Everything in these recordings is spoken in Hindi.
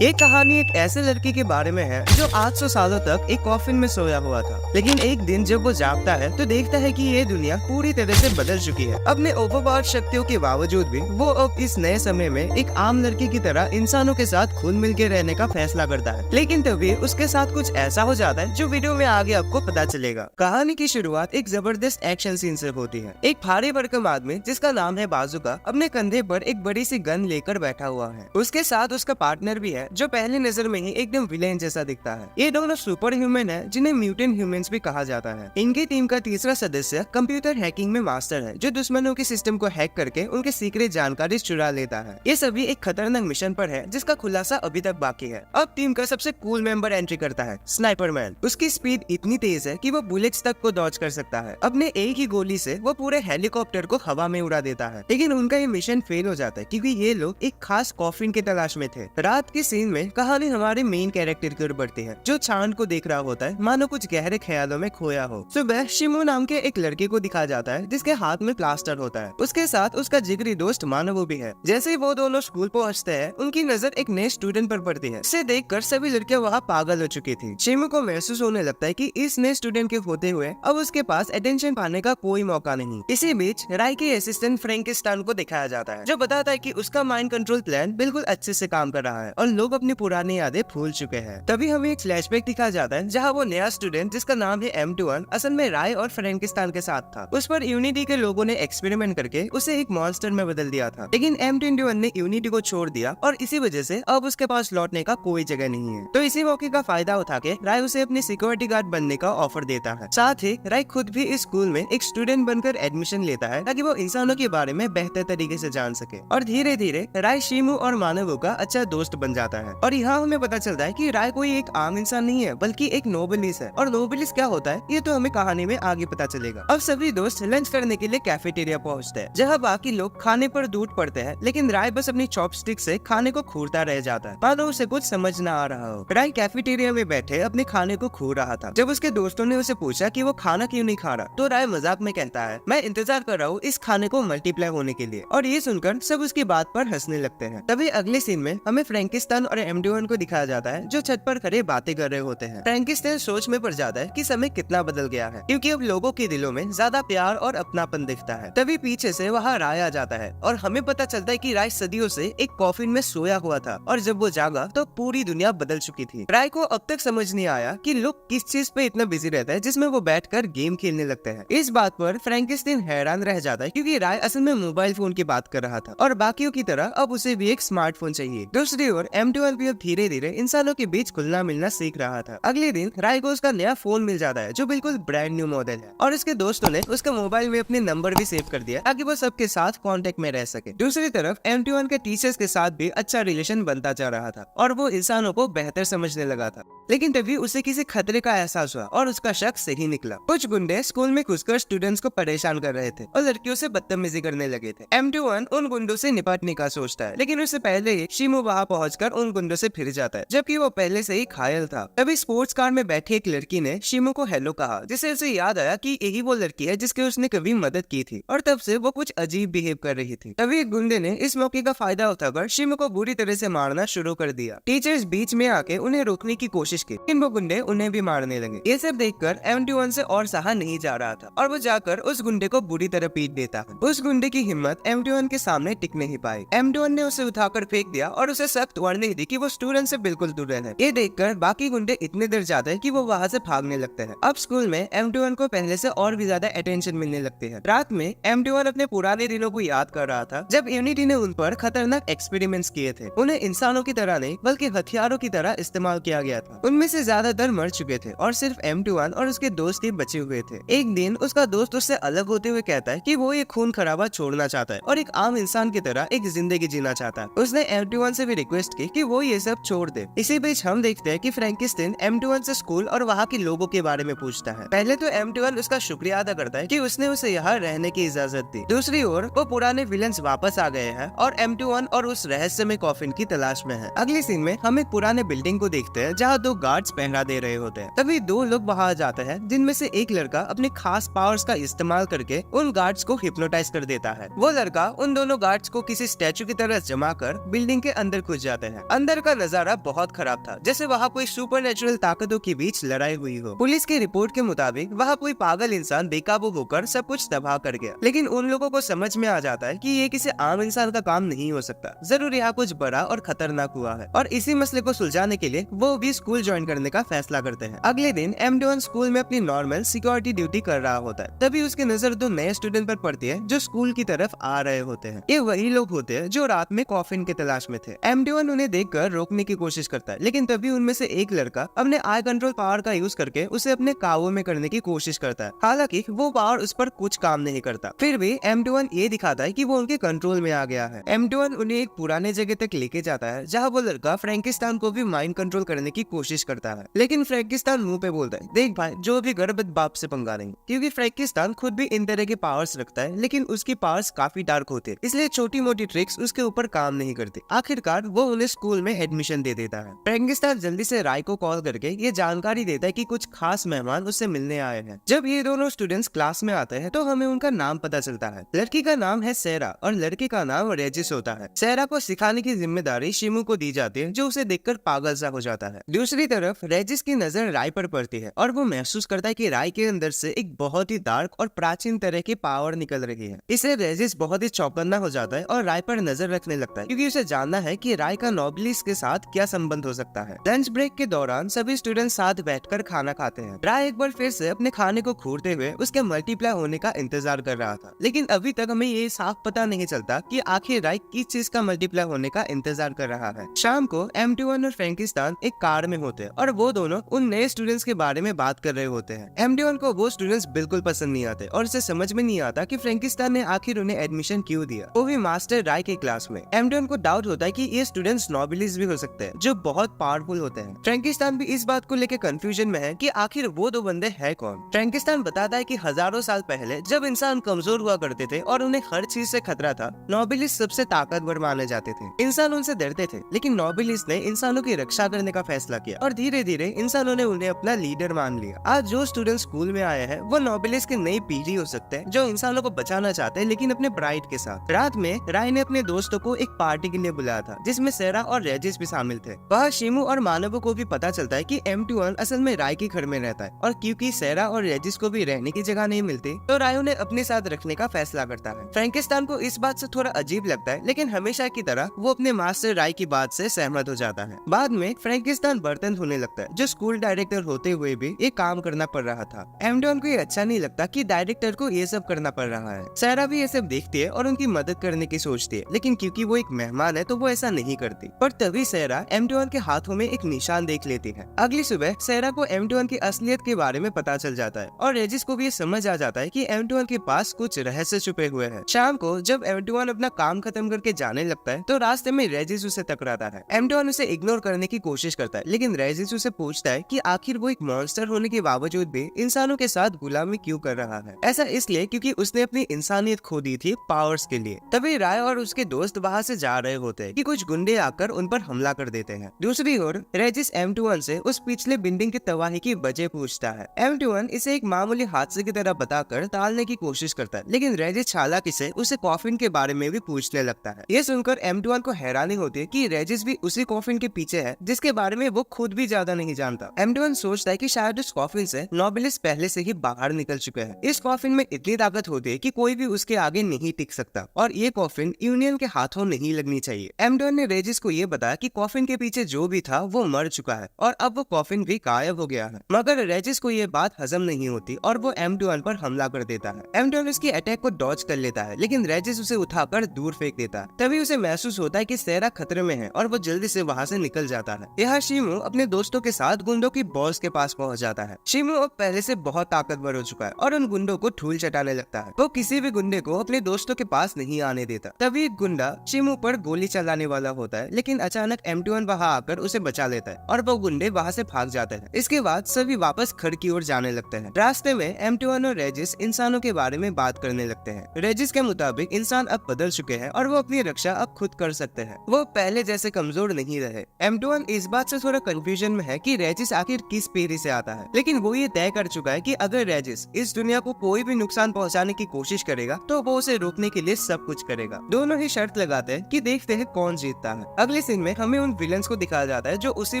ये कहानी एक ऐसे लड़की के बारे में है जो 800 सालों तक एक कॉफिन में सोया हुआ था, लेकिन एक दिन जब वो जागता है तो देखता है कि ये दुनिया पूरी तरह से बदल चुकी है। अपने ओवरपावर्ड शक्तियों के बावजूद भी वो अब इस नए समय में एक आम लड़की की तरह इंसानों के साथ घुल मिल के रहने का फैसला करता है। लेकिन तभी उसके साथ कुछ ऐसा हो जाता है जो वीडियो में आगे आपको पता चलेगा। कहानी की शुरुआत एक जबरदस्त एक्शन सीन से होती है। एक भारी भरकम आदमी जिसका नाम है बाजुका अपने कंधे पर एक बड़ी सी गन लेकर बैठा हुआ है। उसके साथ उसका पार्टनर भी है जो पहली नजर में ही एकदम विलेन जैसा दिखता है। ये दोनों सुपर ह्यूमन है जिन्हें म्यूटेंट ह्यूमंस भी कहा जाता है। इनकी टीम का तीसरा सदस्य कंप्यूटर हैकिंग में मास्टर है जो दुश्मनों के सिस्टम को हैक करके उनके सीक्रेट जानकारी चुरा लेता है। ये सभी एक खतरनाक मिशन पर है जिसका खुलासा अभी तक बाकी है। अब टीम का सबसे कूल मेंबर एंट्री करता है, स्नाइपर मैन। उसकी स्पीड इतनी तेज है कि वो बुलेट्स तक को डॉज कर सकता है। अपने एक ही गोली से वो पूरे हेलीकॉप्टर को हवा में उड़ा देता है। लेकिन उनका ये मिशन फेल हो जाता है क्योंकि ये लोग एक खास कॉफिन की तलाश में थे। रात के सीन में कहानी हमारे मेन कैरेक्टर की ओर बढ़ती है जो चांद को देख रहा होता है मानो कुछ गहरे ख्यालों में खोया हो। सुबह शिमो नाम के एक लड़के को दिखाया जाता है जिसके हाथ में प्लास्टर होता है। उसके साथ उसका जिगरी दोस्त मानवो भी है। जैसे ही वो दोनों स्कूल पहुंचते हैं उनकी नजर एक नए स्टूडेंट पर पड़ती है। इसे देखकर सभी लड़कियां वहाँ पागल हो चुकी थी। शिमो को महसूस होने लगता है कि इस नए स्टूडेंट के होते हुए अब उसके पास अटेंशन पाने का कोई मौका नहीं। इसी बीच राय के असिस्टेंट फ्रैंकिस्टाइन को दिखाया जाता है जो बताता है कि उसका माइंड कंट्रोल प्लान बिल्कुल अच्छे से काम कर रहा है और लोग अपनी पुरानी यादें भूल चुके हैं। तभी हमें एक फ्लैशबैक दिखाया जाता है जहां वो नया स्टूडेंट जिसका नाम है M21 असल में राय और फ्रैंकिस्टाइन के साथ था। उस पर यूनिटी के लोगों ने एक्सपेरिमेंट करके उसे एक मॉन्स्टर में बदल दिया था, लेकिन M21 ने यूनिटी को छोड़ दिया और इसी वजह से अब उसके पास लौटने का कोई जगह नहीं है। तो इसी मौके का फायदा उठा के राय उसे अपनी सिक्योरिटी गार्ड बनने का ऑफर देता है। साथ ही राय खुद भी इस स्कूल में एक स्टूडेंट बनकर एडमिशन लेता है ताकि वो इंसानों के बारे में बेहतर तरीके से जान सके। और धीरे धीरे राय शिमू और मानवो का अच्छा दोस्त बन जाता है। और यहाँ हमें पता चलता है कि राय कोई एक आम इंसान नहीं है बल्कि एक नोबलिस्ट है। और नोबलिस्ट क्या होता है ये तो हमें कहानी में आगे पता चलेगा। अब सभी दोस्त लंच करने के लिए कैफेटेरिया पहुँचते हैं जहाँ बाकी लोग खाने पर टूट पड़ते हैं, लेकिन राय बस अपनी चॉपस्टिक से खाने को खूरता रह जाता है मानो उसे कुछ समझ न आ रहा हो। राय कैफेटेरिया में बैठे अपने खाने को खू रहा था। जब उसके दोस्तों ने उसे पूछा कि वो खाना क्यों नहीं खा रहा तो राय मजाक में कहता है, मैं इंतजार कर रहा हूँ इस खाने को मल्टीप्लाई होने के लिए। और ये सुनकर सब उसकी बात पर हंसने लगते हैं। तभी अगले सीन में हमें फ्रैंकिस्टाइन और M21 को दिखाया जाता है जो छत पर खड़े बातें कर रहे होते हैं। फ्रैंकिस्टाइन सोच में पड़ जाता है कि समय कितना बदल गया है क्योंकि अब लोगों के दिलों में ज्यादा प्यार और अपनापन दिखता है। तभी पीछे से वहाँ राय आ जाता है और हमें पता चलता है कि राय सदियों से एक कॉफिन में सोया हुआ था और जब वो जागा तो पूरी दुनिया बदल चुकी थी। राय को अब तक समझ नहीं आया कि लोग किस चीज पे इतना बिजी रहता है जिसमें वो बैठकर गेम खेलने लगते हैं। इस बात पर फ्रैंकिस्टाइन हैरान रह जाता है क्योंकि राय असल में मोबाइल फोन की बात कर रहा था और बाकियों की तरह अब उसे भी एक स्मार्टफोन चाहिए। दूसरी ओर M21 भी अब धीरे धीरे इंसानों के बीच घुलना मिलना सीख रहा था। अगले दिन राय को उसका नया फोन मिल जाता है जो बिल्कुल ब्रांड न्यू मॉडल है और उसके दोस्तों ने उसका मोबाइल में अपने नंबर भी सेव कर दिया ताकि वो सबके साथ कांटेक्ट में रह सके। दूसरी तरफ M21 के टीचर्स के साथ भी अच्छा रिलेशन बनता जा रहा था और वो इंसानों को बेहतर समझने लगा था। लेकिन तभी उसे किसी खतरे का एहसास हुआ और उसका शक सही निकला। कुछ गुंडे स्कूल में घुसकर स्टूडेंट्स को परेशान कर रहे थे और लड़कियों से बदतमीजी करने लगे थे। M21 उन गुंडों से निपटने का सोचता है, लेकिन उससे पहले ही शिमो वहाँ पहुंचकर उन गुंडों से फिर जाता है जबकि वो पहले से ही घायल था। तभी स्पोर्ट्स कार में बैठी एक लड़की ने शिमो को हेलो कहा जिससे उसे याद आया कि यही वो लड़की है जिसकी उसने कभी मदद की थी और तब से वो कुछ अजीब बिहेव कर रही थी। तभी एक गुंडे ने इस मौके का फायदा उठाकर शिमो को बुरी तरह से मारना शुरू कर दिया। टीचर्स बीच में आके उन्हें रोकने की कोशिश की लेकिन वो गुंडे उन्हें भी मारने लगे। ये सब देखकर M21 से और सहा नहीं जा रहा था और वो जाकर उस गुंडे को बुरी तरह पीट देता है। उस गुंडे की हिम्मत M21 के सामने टिक नहीं पाई। M21 ने उसे उठाकर फेंक दिया और उसे सख्त वार्निंग दी कि वो स्टूडेंट से बिल्कुल दूर रहना है। ये देखकर बाकी गुंडे इतने डर जाते हैं कि वो वहाँ से भागने लगते हैं। अब स्कूल में M21 को पहले से और भी ज्यादा अटेंशन मिलने लगती है। रात में M21 अपने पुराने दिनों को याद कर रहा था जब यूनिटी ने उन पर खतरनाक एक्सपेरिमेंट्स किए थे। उन्हें इंसानों की तरह नहीं बल्कि हथियारों की तरह इस्तेमाल किया गया था। उनमें से ज्यादातर मर चुके थे और सिर्फ M21 और उसके दोस्त ही बचे हुए थे। एक दिन उसका दोस्त उससे अलग होते हुए कहता है कि वो ये खून खराबा छोड़ना चाहता है और एक आम इंसान की तरह एक जिंदगी जीना चाहता है। उसने M21 से भी रिक्वेस्ट की कि वो ये सब छोड़ दे। इसी बीच हम देखते हैं कि फ्रैंकिस्टाइन M21 से स्कूल और वहाँ के लोगों के बारे में पूछता है। पहले तो M21 उसका शुक्रिया अदा करता है कि उसने उसे यहाँ रहने की इजाजत दी। दूसरी ओर वो पुराने विलेन्स वापस आ गए हैं और M21 और उस रहस्यमय कॉफिन की तलाश में है। अगले सीन में हम एक पुराने बिल्डिंग को देखते हैं जहाँ दो गार्ड्स पहरा दे रहे होते हैं। तभी दो लोग वहाँ आ जाते हैं जिनमें से एक लड़का अपने खास पावर्स का इस्तेमाल करके उन गार्ड्स को हिप्नोटाइज कर देता है। वो लड़का उन दोनों गार्ड्स को किसी स्टैचू की तरह जमा कर बिल्डिंग के अंदर घुस जाते हैं अंदर का नजारा बहुत खराब था, जैसे वहाँ कोई सुपरनेचुरल ताकतों के बीच लड़ाई हुई हो। पुलिस की रिपोर्ट के मुताबिक वहाँ कोई पागल इंसान बेकाबू होकर सब कुछ तबाह कर गया, लेकिन उन लोगों को समझ में आ जाता है कि ये किसी आम इंसान का काम नहीं हो सकता, जरूर यहाँ कुछ बड़ा और खतरनाक हुआ है। और इसी मसले को सुलझाने के लिए वो भी स्कूल ज्वाइन करने का फैसला करते हैं। अगले दिन एमडोन स्कूल में अपनी नॉर्मल सिक्योरिटी ड्यूटी कर रहा होता है, तभी उसकी नजर दो नए स्टूडेंट पर पड़ती है जो स्कूल की तरफ आ रहे होते हैं। ये वही लोग होते हैं जो रात में कॉफिन की तलाश में थे। एमडोन उन्हें देखकर रोकने की कोशिश करता है, लेकिन तभी उनमें से एक लड़का अपने आई कंट्रोल पावर का यूज करके उसे अपने काबू में करने की कोशिश करता है। हालांकि वो पावर उस पर कुछ काम नहीं करता, फिर भी एमडोन ये दिखाता है कि वो उनके कंट्रोल में आ गया है। एमडोन उन्हें एक पुराने जगह तक लेके जाता है जहाँ वो लड़का फ्रैंकिस्तान को भी माइंड कंट्रोल करने की कोशिश करता है, लेकिन फ्रैंकिस्तान मुंह पे बोलता है, देख भाई, जो भी गर्भवत बाप से पंगा नहीं, क्योंकि फ्रैंकिस्तान खुद भी इन तरह के पावर्स रखता है, लेकिन उसकी पावर्स काफी डार्क होते हैं, इसलिए छोटी मोटी ट्रिक्स उसके ऊपर काम नहीं करती। आखिरकार वो उन्हें स्कूल में एडमिशन दे देता है। फ्रैंकिस्तान जल्दी से राय को कॉल करके ये जानकारी देता है कि कुछ खास मेहमान उससे मिलने आए हैं। जब ये दोनों स्टूडेंट्स क्लास में आते हैं तो हमें उनका नाम पता चलता है। लड़की का नाम है सेरा और लड़के का नाम रेजिस होता है। सेरा को सिखाने की जिम्मेदारी शिमू को दी जाती है, जो उसे देखकर पागल सा हो जाता है। दूसरी तरफ रेजिस की नजर राय पर पड़ती है और वो महसूस करता है कि राय के अंदर से एक बहुत ही डार्क और प्राचीन तरह की पावर निकल रही है। इससे रेजिस बहुत ही चौकन्ना हो जाता है और राय पर नजर रखने लगता है, क्योंकि उसे जानना है कि राय का नोबिलिस के साथ क्या संबंध हो सकता है। लंच ब्रेक के दौरान सभी स्टूडेंट साथ बैठकर खाना खाते हैं। राय एक बार फिर से अपने खाने को घूरते हुए उसके मल्टीप्लाई होने का इंतजार कर रहा था, लेकिन अभी तक हमें ये साफ पता नहीं चलता कि आखिर राय किस चीज का मल्टीप्लाई होने का इंतजार कर रहा है। शाम को एमडीवन और फ्रैंकिस्तान एक कार में होते हैं और वो दोनों उन नए स्टूडेंट्स के बारे में बात कर रहे होते हैं। एमडीवन को वो स्टूडेंट्स बिल्कुल पसंद नहीं आते और उसे समझ में नहीं आता कि फ्रैंकिस्तान ने आखिर उन्हें एडमिशन क्यों दिया, वो भी मास्टर राय के क्लास में। एमडीवन को डाउट होता है कि ये स्टूडेंट्स नोबिलिस भी हो सकते हैं जो बहुत पावरफुल होते हैं। फ्रैंकिस्तान भी इस बात को लेकर कंफ्यूजन में है कि आखिर वो दो बंदे हैं कौन। फ्रैंकिस्तान बताता है कि हजारों साल पहले जब इंसान कमजोर हुआ करते थे और उन्हें हर चीज से खतरा था, नोबिलिस सबसे ताकतवर माने जाते थे। इंसान उनसे डरते थे, लेकिन नोबिलिस ने इंसानों की रक्षा करने का फैसला किया और धीरे धीरे इंसानों ने उन्हें अपना लीडर मान लिया। आज जो स्टूडेंट स्कूल में आए हैं वो नोबिलिस की नई पीढ़ी हो सकते हैं जो इंसानों को बचाना चाहते हैं, लेकिन अपने ब्राइड के साथ। रात में राय ने अपने दोस्तों को एक पार्टी के लिए बुलाया था जिसमें सेरा और रेजिस भी शामिल थे। वहाँ शिमू और मानवों को भी पता चलता है कि एमटीवन असल में राय के घर में रहता है और क्योंकि सेरा और रेजिस को भी रहने की जगह नहीं मिलती तो राय उन्हें अपने साथ रखने का फैसला करता है। फ्रैंकिस्तान को इस बात से थोड़ा अजीब लगता है, लेकिन हमेशा की तरह वो अपने मास्टर राय की बात से सहमत हो जाता है। बाद में फ्रैंकिस्तान बर्तन धोने लगता है, जो स्कूल डायरेक्टर होते हुए भी ये काम करना पड़ रहा था। एमडोन को ये अच्छा नहीं लगता कि डायरेक्टर को ये सब करना पड़ रहा है। सेरा भी ये सब देखती है और उनकी मदद करने की सोचती है, लेकिन क्योंकि वो एक मेहमान है तो वो ऐसा नहीं करती। पर तभी सेरा एमडोन के हाथों में एक निशान देख लेती है। अगली सुबह सेरा को एमडोन की असलियत के बारे में पता चल जाता है और रेजिस को भी ये समझ आ जाता है कि एमडोन के पास कुछ रहस्य छुपे हुए हैं। शाम को जब एमडोन अपना काम खत्म करके जाने लगता है तो रास्ते में रेजिस उसे टकराता है। एमडोन उसे इग्नोर करने की कोशिश करता है, लेकिन रेजिस उसे पूछता है कि आखिर वो एक मॉन्स्टर होने के बावजूद भी इंसानों के साथ गुलामी क्यों कर रहा है। ऐसा इसलिए क्योंकि उसने अपनी इंसानियत खो दी थी पावर्स के लिए। तभी राय और उसके दोस्त वहाँ से जा रहे होते हैं कि कुछ गुंडे आकर उन पर हमला कर देते हैं। दूसरी ओर रेजिस एमडोन से उस पिछले बिल्डिंग की तबाही की वजह पूछता है। एमडोन इसे एक मामूली हादसे की तरह बताकर टालने की कोशिश करता है, लेकिन रेजिस चालाकी से उसे कॉफिन के बारे में भी पूछने लगता है। ये सुनकर एमडोन को हैरानी होती है कि रेजिस भी उसी कॉफिन के पीछे है जिसके बारे में वो खुद भी ज्यादा नहीं जानता। एमडोन सोचता है कि शायद उस कॉफिन से नोबिलिस पहले से ही बाहर निकल चुके हैं। इस कॉफिन में इतनी ताकत होती है कि कोई भी उसके आगे नहीं टिक सकता और ये कॉफिन यूनियन के हाथों नहीं लगनी चाहिए। एमडोन ने रेजिस को ये बताया कि कॉफिन के पीछे जो भी था वो मर चुका है और अब वो कॉफिन भी गायब हो गया है, मगर रेजिस को ये बात हजम नहीं होती और वो एमडोन पर हमला कर देता है। एमडोन उसकी अटैक को डॉज कर लेता है, लेकिन रेजिस उसे उठाकर दूर फेंक देता है। तभी उसे महसूस होता है कि सेरा खतरे में है और वो जल्दी से वहाँ से निकल जाता है। यहाँ शिमू अपने दोस्तों के साथ गुंडों की बॉस के पास पहुँच जाता है। शिमू अब पहले से बहुत ताकतवर हो चुका है और उन गुंडों को धूल चटाने लगता है। वो किसी भी गुंडे को अपने दोस्तों के पास नहीं आने देता। तभी एक गुंडा शिमू पर गोली चलाने वाला होता है, लेकिन अचानक एमडोन वहाँ आकर उसे बचा लेता है और वो गुंडे वहाँ से भाग जाते हैं। इसके बाद सभी वापस घर की ओर जाने लगते हैं। रास्ते में एमडोन और रेजिस इंसानों के बारे में बात करने लगते हैं। रेजिस के मुताबिक इंसान अब बदल चुके हैं और वो अपनी रक्षा अब खुद कर सकते हैं। वो पहले जैसे कमजोर नहीं रहे। एमडोन इस बात से थोड़ा कंफ्यूजन में है कि रेजिस आखिर किस पीढ़ी से आता है, लेकिन वो ये तय कर चुका है कि अगर रेजिस इस दुनिया को कोई भी नुकसान पहुंचाने की कोशिश करेगा तो वो उसे रोकने के लिए सब कुछ करेगा। दोनों ही शर्त लगाते हैं कि देखते हैं कौन जीतता है। अगले सीन में हमें उन विलन्स को दिखाया जाता है जो उसी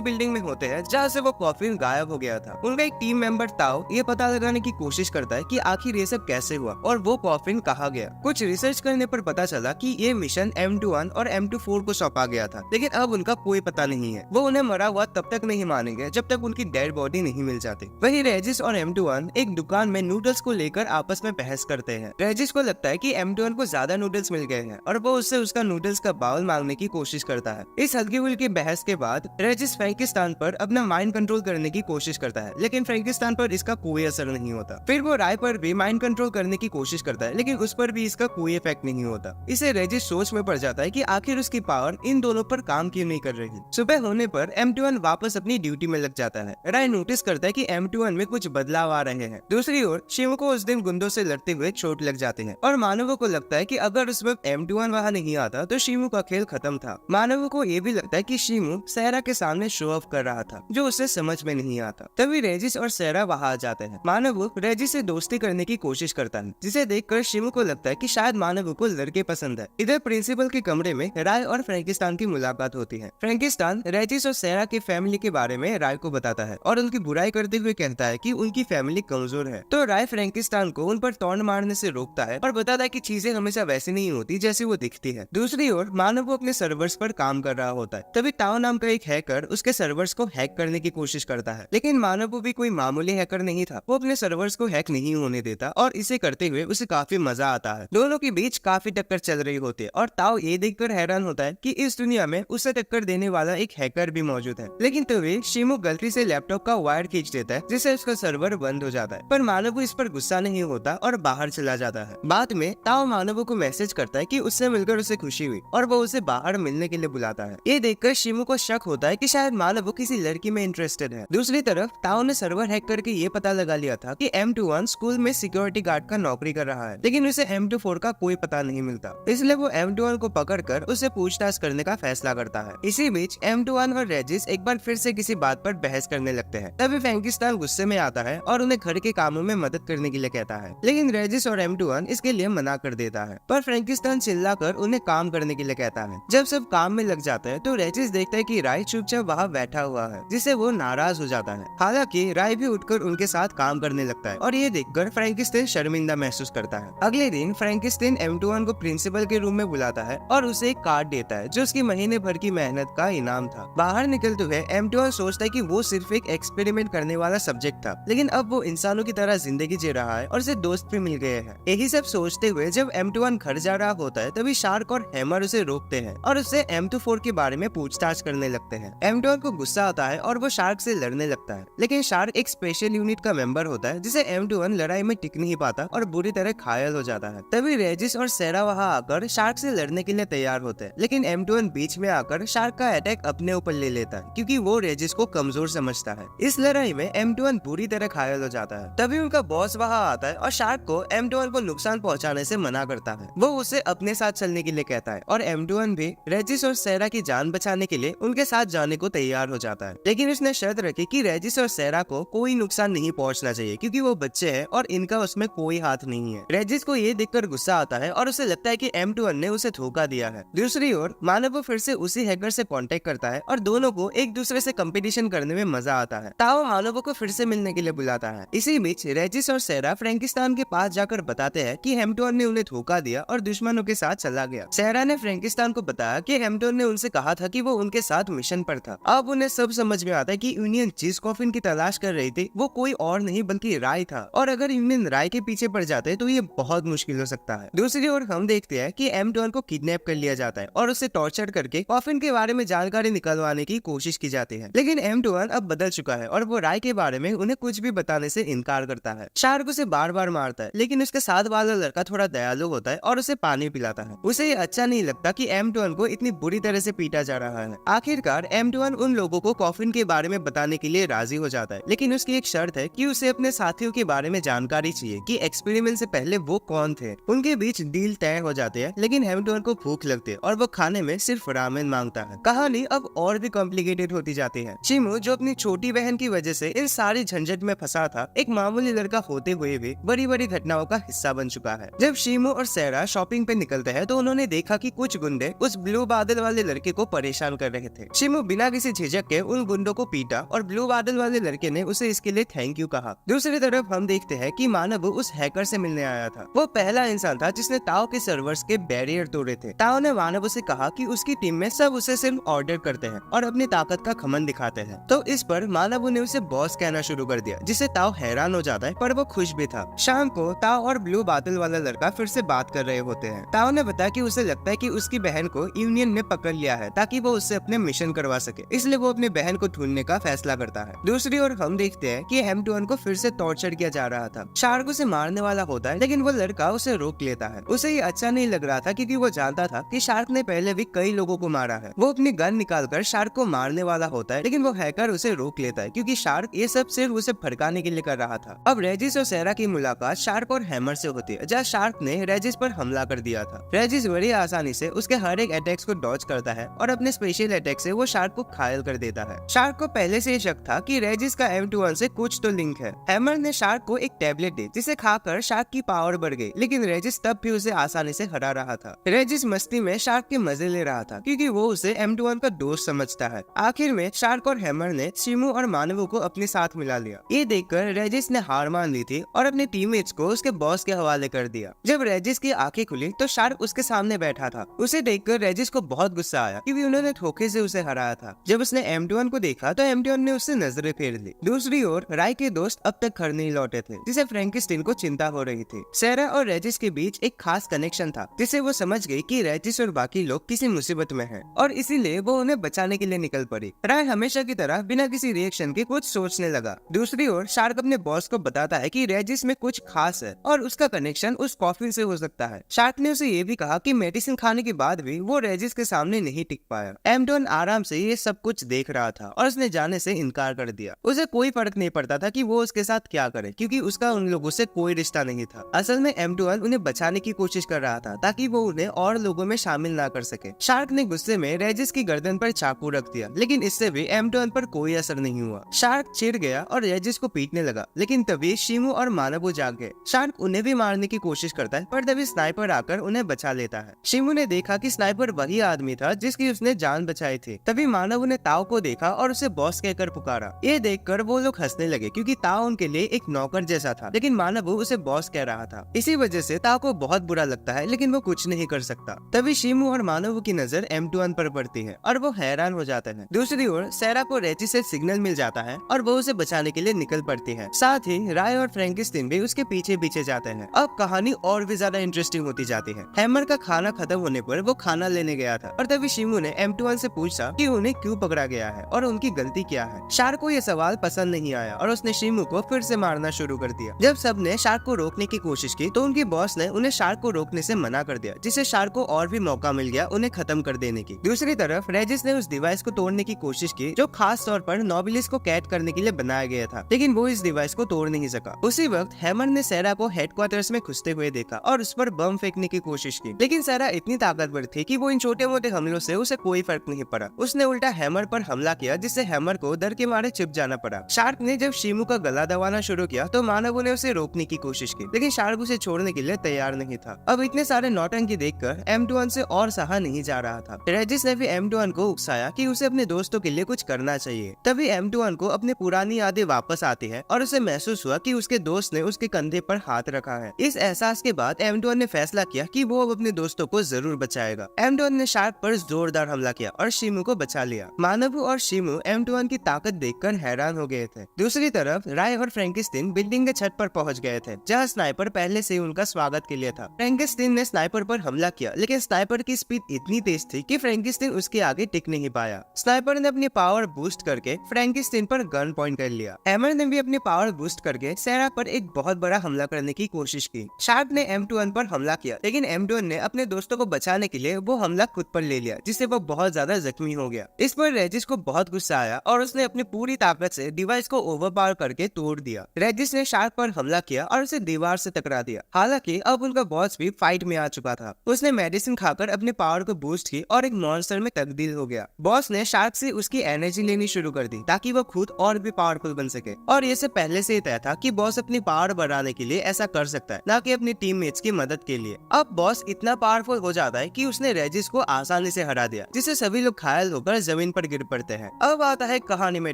बिल्डिंग में होते हैं जहाँ से वो कॉफिन गायब हो गया था। उनका एक टीम मेंबर ताओ ये पता लगाने की कोशिश करता है कि आखिर ये सब कैसे हुआ और वो कॉफिन कहाँ गया। कुछ रिसर्च करने पर पता चला कि ये मिशन M21 और M24 को सौंपा गया था, लेकिन अब उनका कोई पता नहीं है। वो उन्हें मरा हुआ तब तक नहीं मानेंगे जब तक उनकी डेड बॉडी नहीं मिल जाती। वही रेजिस और M21 एक दुकान में नूडल्स को लेकर आपस में बहस करते हैं। रेजिस को लगता है कि M21 को ज्यादा नूडल्स मिल गए हैं और वो उससे उसका नूडल्स का बाउल मांगने की कोशिश करता है। इस हल्की फुल्की बहस के बाद रेजिस फ्रैंकिस्तान पर अपना माइंड कंट्रोल करने की कोशिश करता है, लेकिन फ्रैंकिस्तान पर इसका कोई असर नहीं होता। फिर वो राय पर भी माइंड कंट्रोल करने की कोशिश करता है, लेकिन उस पर भी इसका कोई इफेक्ट नहीं होता। इसे रेजिस सोच में पड़ जाता है कि आखिर उसकी पावर इन दोनों पर काम क्यों नहीं कर रही। सुबह होने पर M21 वापस अपनी ड्यूटी में लग जाता है। राय नोटिस करता है कि M21 में कुछ बदलाव आ रहे हैं। दूसरी ओर शिवू को उस दिन गुंडों से लड़ते हुए चोट लग जाते हैं और मानवों को लगता है कि अगर उस वक्त M21 वहाँ नहीं आता तो शिवू का खेल खत्म था। मानवों को ये भी लगता है कि शिवू सहरा के सामने शो ऑफ कर रहा था जो उसे समझ में नहीं आता। तभी रेजिस और सहरा वहाँ आ जाते हैं। मानव रेजिस से दोस्ती करने की कोशिश करता है, जिसे देखकर शिवू को लगता है कि शायद मानव को लड़के पसंद है। इधर प्रिंसिपल के कमरे में राय और फ्रैंकिस्तान की मुलाकात होती है। फ्रैंकिस्तान रेजिस और सहरा के फैमिली के बारे में राय को बताता है और उनकी बुराई करते हुए कहता है कि उनकी फैमिली कमजोर है। तो राय फ्रैंकिस्तान को उन पर टॉन्ट मारने से रोकता है और बताता है कि चीजें हमेशा वैसी नहीं होती जैसी वो दिखती है। दूसरी ओर मानव वो अपने सर्वर्स पर काम कर रहा होता है। तभी ताओ नाम का एक हैकर उसके सर्वर्स को हैक करने की कोशिश करता है, लेकिन मानव भी कोई मामूली हैकर नहीं था। वो अपने सर्वर्स को हैक नहीं होने देता और इसे करते हुए उसे काफी मजा आता है। दोनों के बीच काफी टक्कर चल रही होती है और ताओ ये देखकर हैरान होता है कि इस दुनिया में उसे टक्कर देने वाला एक हैकर भी मौजूद है। लेकिन तभी शिमू गलती से लैपटॉप का वायर खींच देता है, जिससे उसका सर्वर बंद हो जाता है। पर मानव इस पर गुस्सा नहीं होता और बाहर चला जाता है। बाद में ताओ मानव को मैसेज करता है कि उससे मिलकर उसे खुशी हुई और वो उसे बाहर मिलने के लिए बुलाता है। ये देखकर शिमू को शक होता है कि शायद मानव किसी लड़की में इंटरेस्टेड है। दूसरी तरफ ताओ ने सर्वर हैक करके ये पता लगा लिया था कि M21 स्कूल में सिक्योरिटी गार्ड का नौकरी कर रहा है, लेकिन उसे M24 का कोई पता नहीं मिलता। इसलिए वो M21 को पकड़कर उसे पूछताछ करने का फैसला करता है। इसी बीच M21 और रेजिस एक बार फिर से किसी बात पर बहस करने लगते हैं। तभी फ्रैंकिस्तान गुस्से में आता है और उन्हें घर के कामों में मदद करने के लिए कहता है, लेकिन रेजिस और M21 इसके लिए मना कर देता है। पर फ्रैंकिस्तान चिल्लाकर उन्हें काम करने के लिए कहता है। जब सब काम में लग जाता है तो रेजिस देखता है कि राय चुपचाप वहाँ बैठा हुआ है, जिससे वो नाराज हो जाता है। हालांकि राय भी उठकर उनके साथ काम करने लगता है और ये देखकर फ्रैंकिस्तान शर्मिंदा महसूस करता है। अगले दिन फ्रैंकिस्तान M21 को प्रिंसिपल के रूम में बुलाता है और उसे एक कार्ड देता है जो उसकी महीने भर की मेहनत का इनाम था। बाहर निकलते हुए M21 सोचता है कि वो सिर्फ एक एक्सपेरिमेंट करने वाला सब्जेक्ट था, लेकिन अब वो इंसानों की तरह जिंदगी जी रहा है और उसे दोस्त भी मिल गए हैं। यही सब सोचते हुए जब M21 घर जा रहा होता है तभी शार्क और हैमर उसे रोकते हैं और उससे M24 के बारे में पूछताछ करने लगते हैं। M21 को गुस्सा आता है और वो शार्क से लड़ने लगता है, लेकिन शार्क एक स्पेशल यूनिट का मेंबर होता है जिसे M21 लड़ाई में टिक नहीं पाता और बुरी तरह घायल हो जाता है। तभी रेजिस और सेरा वहाँ आकर शार्क से लड़ने के लिए तैयार होते हैं, लेकिन M21 बीच में आकर शार्क का अटैक अपने ऊपर ले लेता है क्योंकि वो रेजिस को कमजोर समझता है। इस लड़ाई में M21 बुरी तरह घायल हो जाता है। तभी उनका बॉस वहाँ आता है और शार्क को M21 को नुकसान पहुँचाने से मना करता है। वो उसे अपने साथ चलने के लिए कहता है और M21 भी रेजिस और सेरा की जान बचाने के लिए उनके साथ जाने को तैयार हो जाता है, लेकिन उसने शर्त रखी कि रेजिस और सेरा को कोई नुकसान नहीं पहुंचना चाहिए क्योंकि वो बच्चे हैं और इनका उसमें कोई हाथ नहीं है। रेजिस को ये देखकर गुस्सा आता है और उसे लगता है कि M21 ने उसे धोखा दिया है। दूसरी ओर मानव फिर से उसी हैकर से कांटेक्ट करता है और दोनों को एक दूसरे से कंपटीशन करने में मजा आता है। ताओ मानव को फिर से मिलने के लिए बुलाता है। इसी बीच रेजिस और सेरा फ्रैंकिस्तान के पास जाकर बताते हैं कि M21 ने उन्हें धोखा दिया और दुश्मनों के साथ चला गया। सेरा ने फ्रैंकिस्तान को बताया कि M21 ने उनसे कहा था कि वो उनके साथ मिशन पर था। अब उन्हें सब समझ में आता है कि यूनियन जिस कॉफिन की तलाश कर रही थी वो कोई और नहीं बल्कि राय था और अगर यूनियन राय के पीछे पड़ जाते तो ये बहुत मुश्किल हो सकता है। दूसरी ओर हम देखते हैं कि M21 को किडनैप कर लिया जाता है और उसे टॉर्चर करके कॉफिन के बारे में जानकारी निकलवाने की कोशिश की जाती है, लेकिन M21 अब बदल चुका है और वो राय के बारे में उन्हें कुछ भी बताने से इनकार करता है। शार्क उसे बार बार मारता है, लेकिन उसके साथ वाला लड़का थोड़ा दयालु होता है और उसे पानी पिलाता है। उसे ये अच्छा नहीं लगता कि M21 को इतनी बुरी तरह से पीटा जा रहा है। आखिरकार M21 उन लोगों को कॉफिन के बारे में बताने के लिए राजी हो जाता है, लेकिन उसकी एक शर्त है कि उसे अपने साथियों के बारे में जानकारी चाहिए कि एक्सपेरिमेंट से पहले वो कौन थे। उनके बीच डील तय हो जाते हैं, लेकिन M21 को भूख लगती है और वो खाने में सिर्फ रामेन मांगता है। कहानी अब और भी कॉम्प्लिकेटेड होती जाती है। शिमू जो अपनी छोटी बहन की वजह से इन सारी झंझट में फंसा था, एक मामूली लड़का होते हुए भी बड़ी बड़ी घटनाओं का हिस्सा बन चुका है। जब शिमू और सेरा शॉपिंग पे निकलते हैं तो उन्होंने देखा कि कुछ गुंडे उस ब्लू बादल वाले वाले लड़के को परेशान कर रहे थे। शिमू बिना किसी झिझक के उन गुंडों को पीटा और ब्लू बादल वाले लड़के ने उसे इसके लिए थैंक यू कहा। दूसरी तरफ हम देखते हैं कि मानव उस हैकर से मिलने आया था। वो पहला इंसान था जिसने ताओ के सर्वर्स के बैरियर तोड़े थे। ताओ ने मानव से कहा कि उसकी टीम में सब उसे सिर्फ ऑर्डर करते हैं और अपनी ताकत का घमंड दिखाते हैं। तो इस पर मानव ने उसे बॉस कहना शुरू कर दिया, जिससे ताओ हैरान हो जाता है, पर वो खुश भी था। शाम को ताओ और ब्लू बादल वाला लड़का फिर से बात कर रहे होते हैं। ताओ ने बताया कि उसे लगता है कि उसकी बहन को यूनियन ने पकड़ लिया है ताकि वो उससे अपने मिशन करवा सके, इसलिए वो अपनी बहन को ढूंढने का फैसला करता है। दूसरी ओर हम देखते हैं कि M21 को फिर से टॉर्चर किया जा रहा था। शार्क उसे मारने वाला होता है, लेकिन वो लड़का उसे रोक लेता है। उसे ये अच्छा नहीं लग रहा था क्योंकि वो जानता था कि शार्क ने पहले भी कई लोगों को मारा है। वो अपनी गन निकालकर शार्क को मारने वाला होता है, लेकिन वो हैकर उसे रोक लेता है क्योंकि शार्क ये सब सिर्फ उसे भड़काने के लिए कर रहा था। अब रेजिस और सेरा की मुलाकात शार्क और हैमर से होती है, जहाँ शार्क ने रेजिस पर हमला कर दिया था। रेजिस बड़ी आसानी से उसके हर एक अटैक्स को डॉज करता है और अपने स्पेशल अटैक से वो शार्क को घायल कर देता है। शार्क को पहले से शक था कि रेजिस का M21 से कुछ तो लिंक है। हैमर ने शार्क को एक टैबलेट दी, जिसे खाकर शार्क की पावर बढ़ गई, लेकिन रेजिस तब भी उसे आसानी से हरा रहा था। रेजिस मस्ती में शार्क के मजे ले रहा था क्योंकि वो उसे M21 का दोस्त समझता है। आखिर में शार्क और हैमर ने शिमू और मानवों को अपने साथ मिला लिया। ये देखकर रेजिस ने हार मान ली थी और अपने टीममेट्स को उसके बॉस के हवाले कर दिया। जब रेजिस की आंखें खुली तो शार्क उसके सामने बैठा था। उसे देखकर रेजिस को बहुत गुस्सा आया क्योंकि उन्होंने धोखे से उसे हराया था। जब उसने M21 को देखा तो M21 ने उससे नजरें फेर ली। दूसरी ओर राय के दोस्त अब तक घर नहीं लौटे थे, जिसे फ्रैंकिस्टीन को चिंता हो रही थी। सेरा और रेजिस के बीच एक खास कनेक्शन था, जिससे वो समझ गई कि रेजिस और बाकी लोग किसी मुसीबत में हैं और इसीलिए वो उन्हें बचाने के लिए निकल पड़ी। राय हमेशा की तरह बिना किसी रिएक्शन के कुछ सोचने लगा। दूसरी ओर शार्क अपने बॉस को बताता है कि रेजिस में कुछ खास है और उसका कनेक्शन उस कॉफिन से हो सकता है। शार्क ने उसे ये भी कहा कि मेडिसिन खाने के बाद भी वो रेजिस के सामने नहीं टिक पाया। M21 आराम से ये सब कुछ देख रहा था और उसने जाने से इनकार कर दिया। उसे कोई फर्क नहीं पड़ता था कि वो उसके साथ क्या करे, क्योंकि उसका उन लोगों से कोई रिश्ता नहीं था। असल में M21 उन्हें बचाने की कोशिश कर रहा था ताकि वो उन्हें और लोगों में शामिल ना कर सके। शार्क ने गुस्से में रेजिस की गर्दन पर चाकू रख दिया, लेकिन इससे भी M21 पर कोई असर नहीं हुआ। शार्क चिढ़ गया और रेजिस को पीटने लगा, लेकिन तभी शिमू और मानव जाग गए। शार्क उन्हें भी मारने की कोशिश करता है, पर तभी स्नाइपर आकर उन्हें बचा लेता है। शिमू ने देखा कि स्नाइपर वही आदमी था जिसकी उसने जान बचाई थी। तभी मानव ने ताओ को देखा और उसे बॉस कहकर पुकारा। ये देखकर वो लोग हंसने लगे क्योंकि ताओ उनके लिए एक नौकर जैसा था, लेकिन मानव उसे बॉस कह रहा था। इसी वजह से ताओ को बहुत बुरा लगता है, लेकिन वो कुछ नहीं कर सकता। तभी शिमू और मानव की नजर M21 पर पड़ती है और वो हैरान हो जाते हैं। दूसरी ओर सेरा को रेजिस से सिग्नल मिल जाता है और वो उसे बचाने के लिए निकल पड़ती है। साथ ही राय और फ्रैंकिस्टीन भी उसके पीछे पीछे जाते हैं। अब कहानी और भी ज्यादा इंटरेस्टिंग होती जाती है। हैमर का खाना खत्म होने पर वो खाना लेने गया था और तभी शिमू ने M21 से पूछा कि उन्हें क्यों पकड़ा गया है और उनकी गलती क्या है। शार्क को ये सवाल पसंद नहीं आया और उसने शिमू को फिर से मारना शुरू कर दिया। जब सबने शार्क को रोकने की कोशिश की तो उनके बॉस ने उन्हें शार्क को रोकने से मना कर दिया, जिससे शार्क को और भी मौका मिल गया उन्हें खत्म कर देने की। दूसरी तरफ रेजिस ने उस डिवाइस को तोड़ने की कोशिश की जो खास तौर पर नोबिलिस को कैद करने के लिए बनाया गया था, लेकिन वो इस डिवाइस को तोड़ नहीं सका। उसी वक्त हैमर ने सेरा को हेडक्वार्टर्स में घुसते हुए देखा और उस पर बम फेंकने की कोशिश की, लेकिन सेरा इतनी ताकतवर थी कि वो इन छोटे मोटे हमलों से उसे कोई फर्क नहीं पड़ा। उसने उल्टा हैमर पर हमला किया, जिससे हैमर को डर के मारे छिप जाना पड़ा। शार्क ने जब शिमू का गला दबाना शुरू किया तो मानवों ने उसे रोकने की कोशिश की, लेकिन शार्क उसे छोड़ने के लिए तैयार नहीं था। अब इतने सारे नौटंकी देखकर M21 से और सहा नहीं जा रहा था। रेजिस ने भी M21 को उकसाया कि उसे अपने दोस्तों के लिए कुछ करना चाहिए। तभी M21 को अपनी पुरानी यादें वापस आती है और उसे महसूस हुआ कि उसके दोस्त ने उसके कंधे पर हाथ रखा है। इस एहसास के बाद M21 ने फैसला किया कि वो अब अपने दोस्तों को जरूर बचाएगा। M21 ने शार्क पर जोरदार हमला किया और शिमू को बचा लिया। मानव और शिमू M21 की ताकत देखकर हैरान हो गए थे। दूसरी तरफ राय और फ्रैंकिस्टीन बिल्डिंग के छत पर पहुंच गए थे, जहां स्नाइपर पहले से उनका स्वागत के लिए था। फ्रैंकिस्टीन ने स्नाइपर पर हमला किया, लेकिन स्नाइपर की स्पीड इतनी तेज थी कि फ्रैंकिस्टीन उसके आगे टिक नहीं पाया। स्नाइपर ने अपनी पावर बूस्ट करके फ्रैंकिस्टीन पर गन पॉइंट कर लिया। हैमर ने भी अपनी पावर बूस्ट करके सेरा पर एक बहुत बड़ा हमला करने की कोशिश की। शार्क ने M21 पर हमला किया, लेकिन M21 ने अपने दोस्तों को बचाने के लिए वो हमला खुद पर ले लिया, जिससे वो बहुत ज्यादा जख्मी हो गया। इस पर रेजिस को बहुत गुस्सा आया और उसने अपनी पूरी ताकत से डिवाइस को ओवरपावर करके तोड़ दिया। रेजिस ने शार्क पर हमला किया और उसे दीवार से टकरा दिया। हालांकि अब उनका बॉस भी फाइट में आ चुका था। उसने मेडिसिन खाकर अपने पावर को बूस्ट की और एक मॉन्स्टर में तब्दील हो गया। बॉस ने शार्क से उसकी एनर्जी लेनी शुरू कर दी ताकि वो खुद और भी पावरफुल बन सके, और ये सब पहले से ही तय था कि बॉस अपनी पावर बढ़ाने के लिए ऐसा कर सकता है, न कि अपनी टीममेट्स की मदद के लिए। अब बॉस इतना पावरफुल हो जाता है कि उसने रेजिस को आसानी आसानी से हरा दिया, जिससे सभी लोग घायल होकर जमीन पर गिर पड़ते हैं। अब आता है कहानी में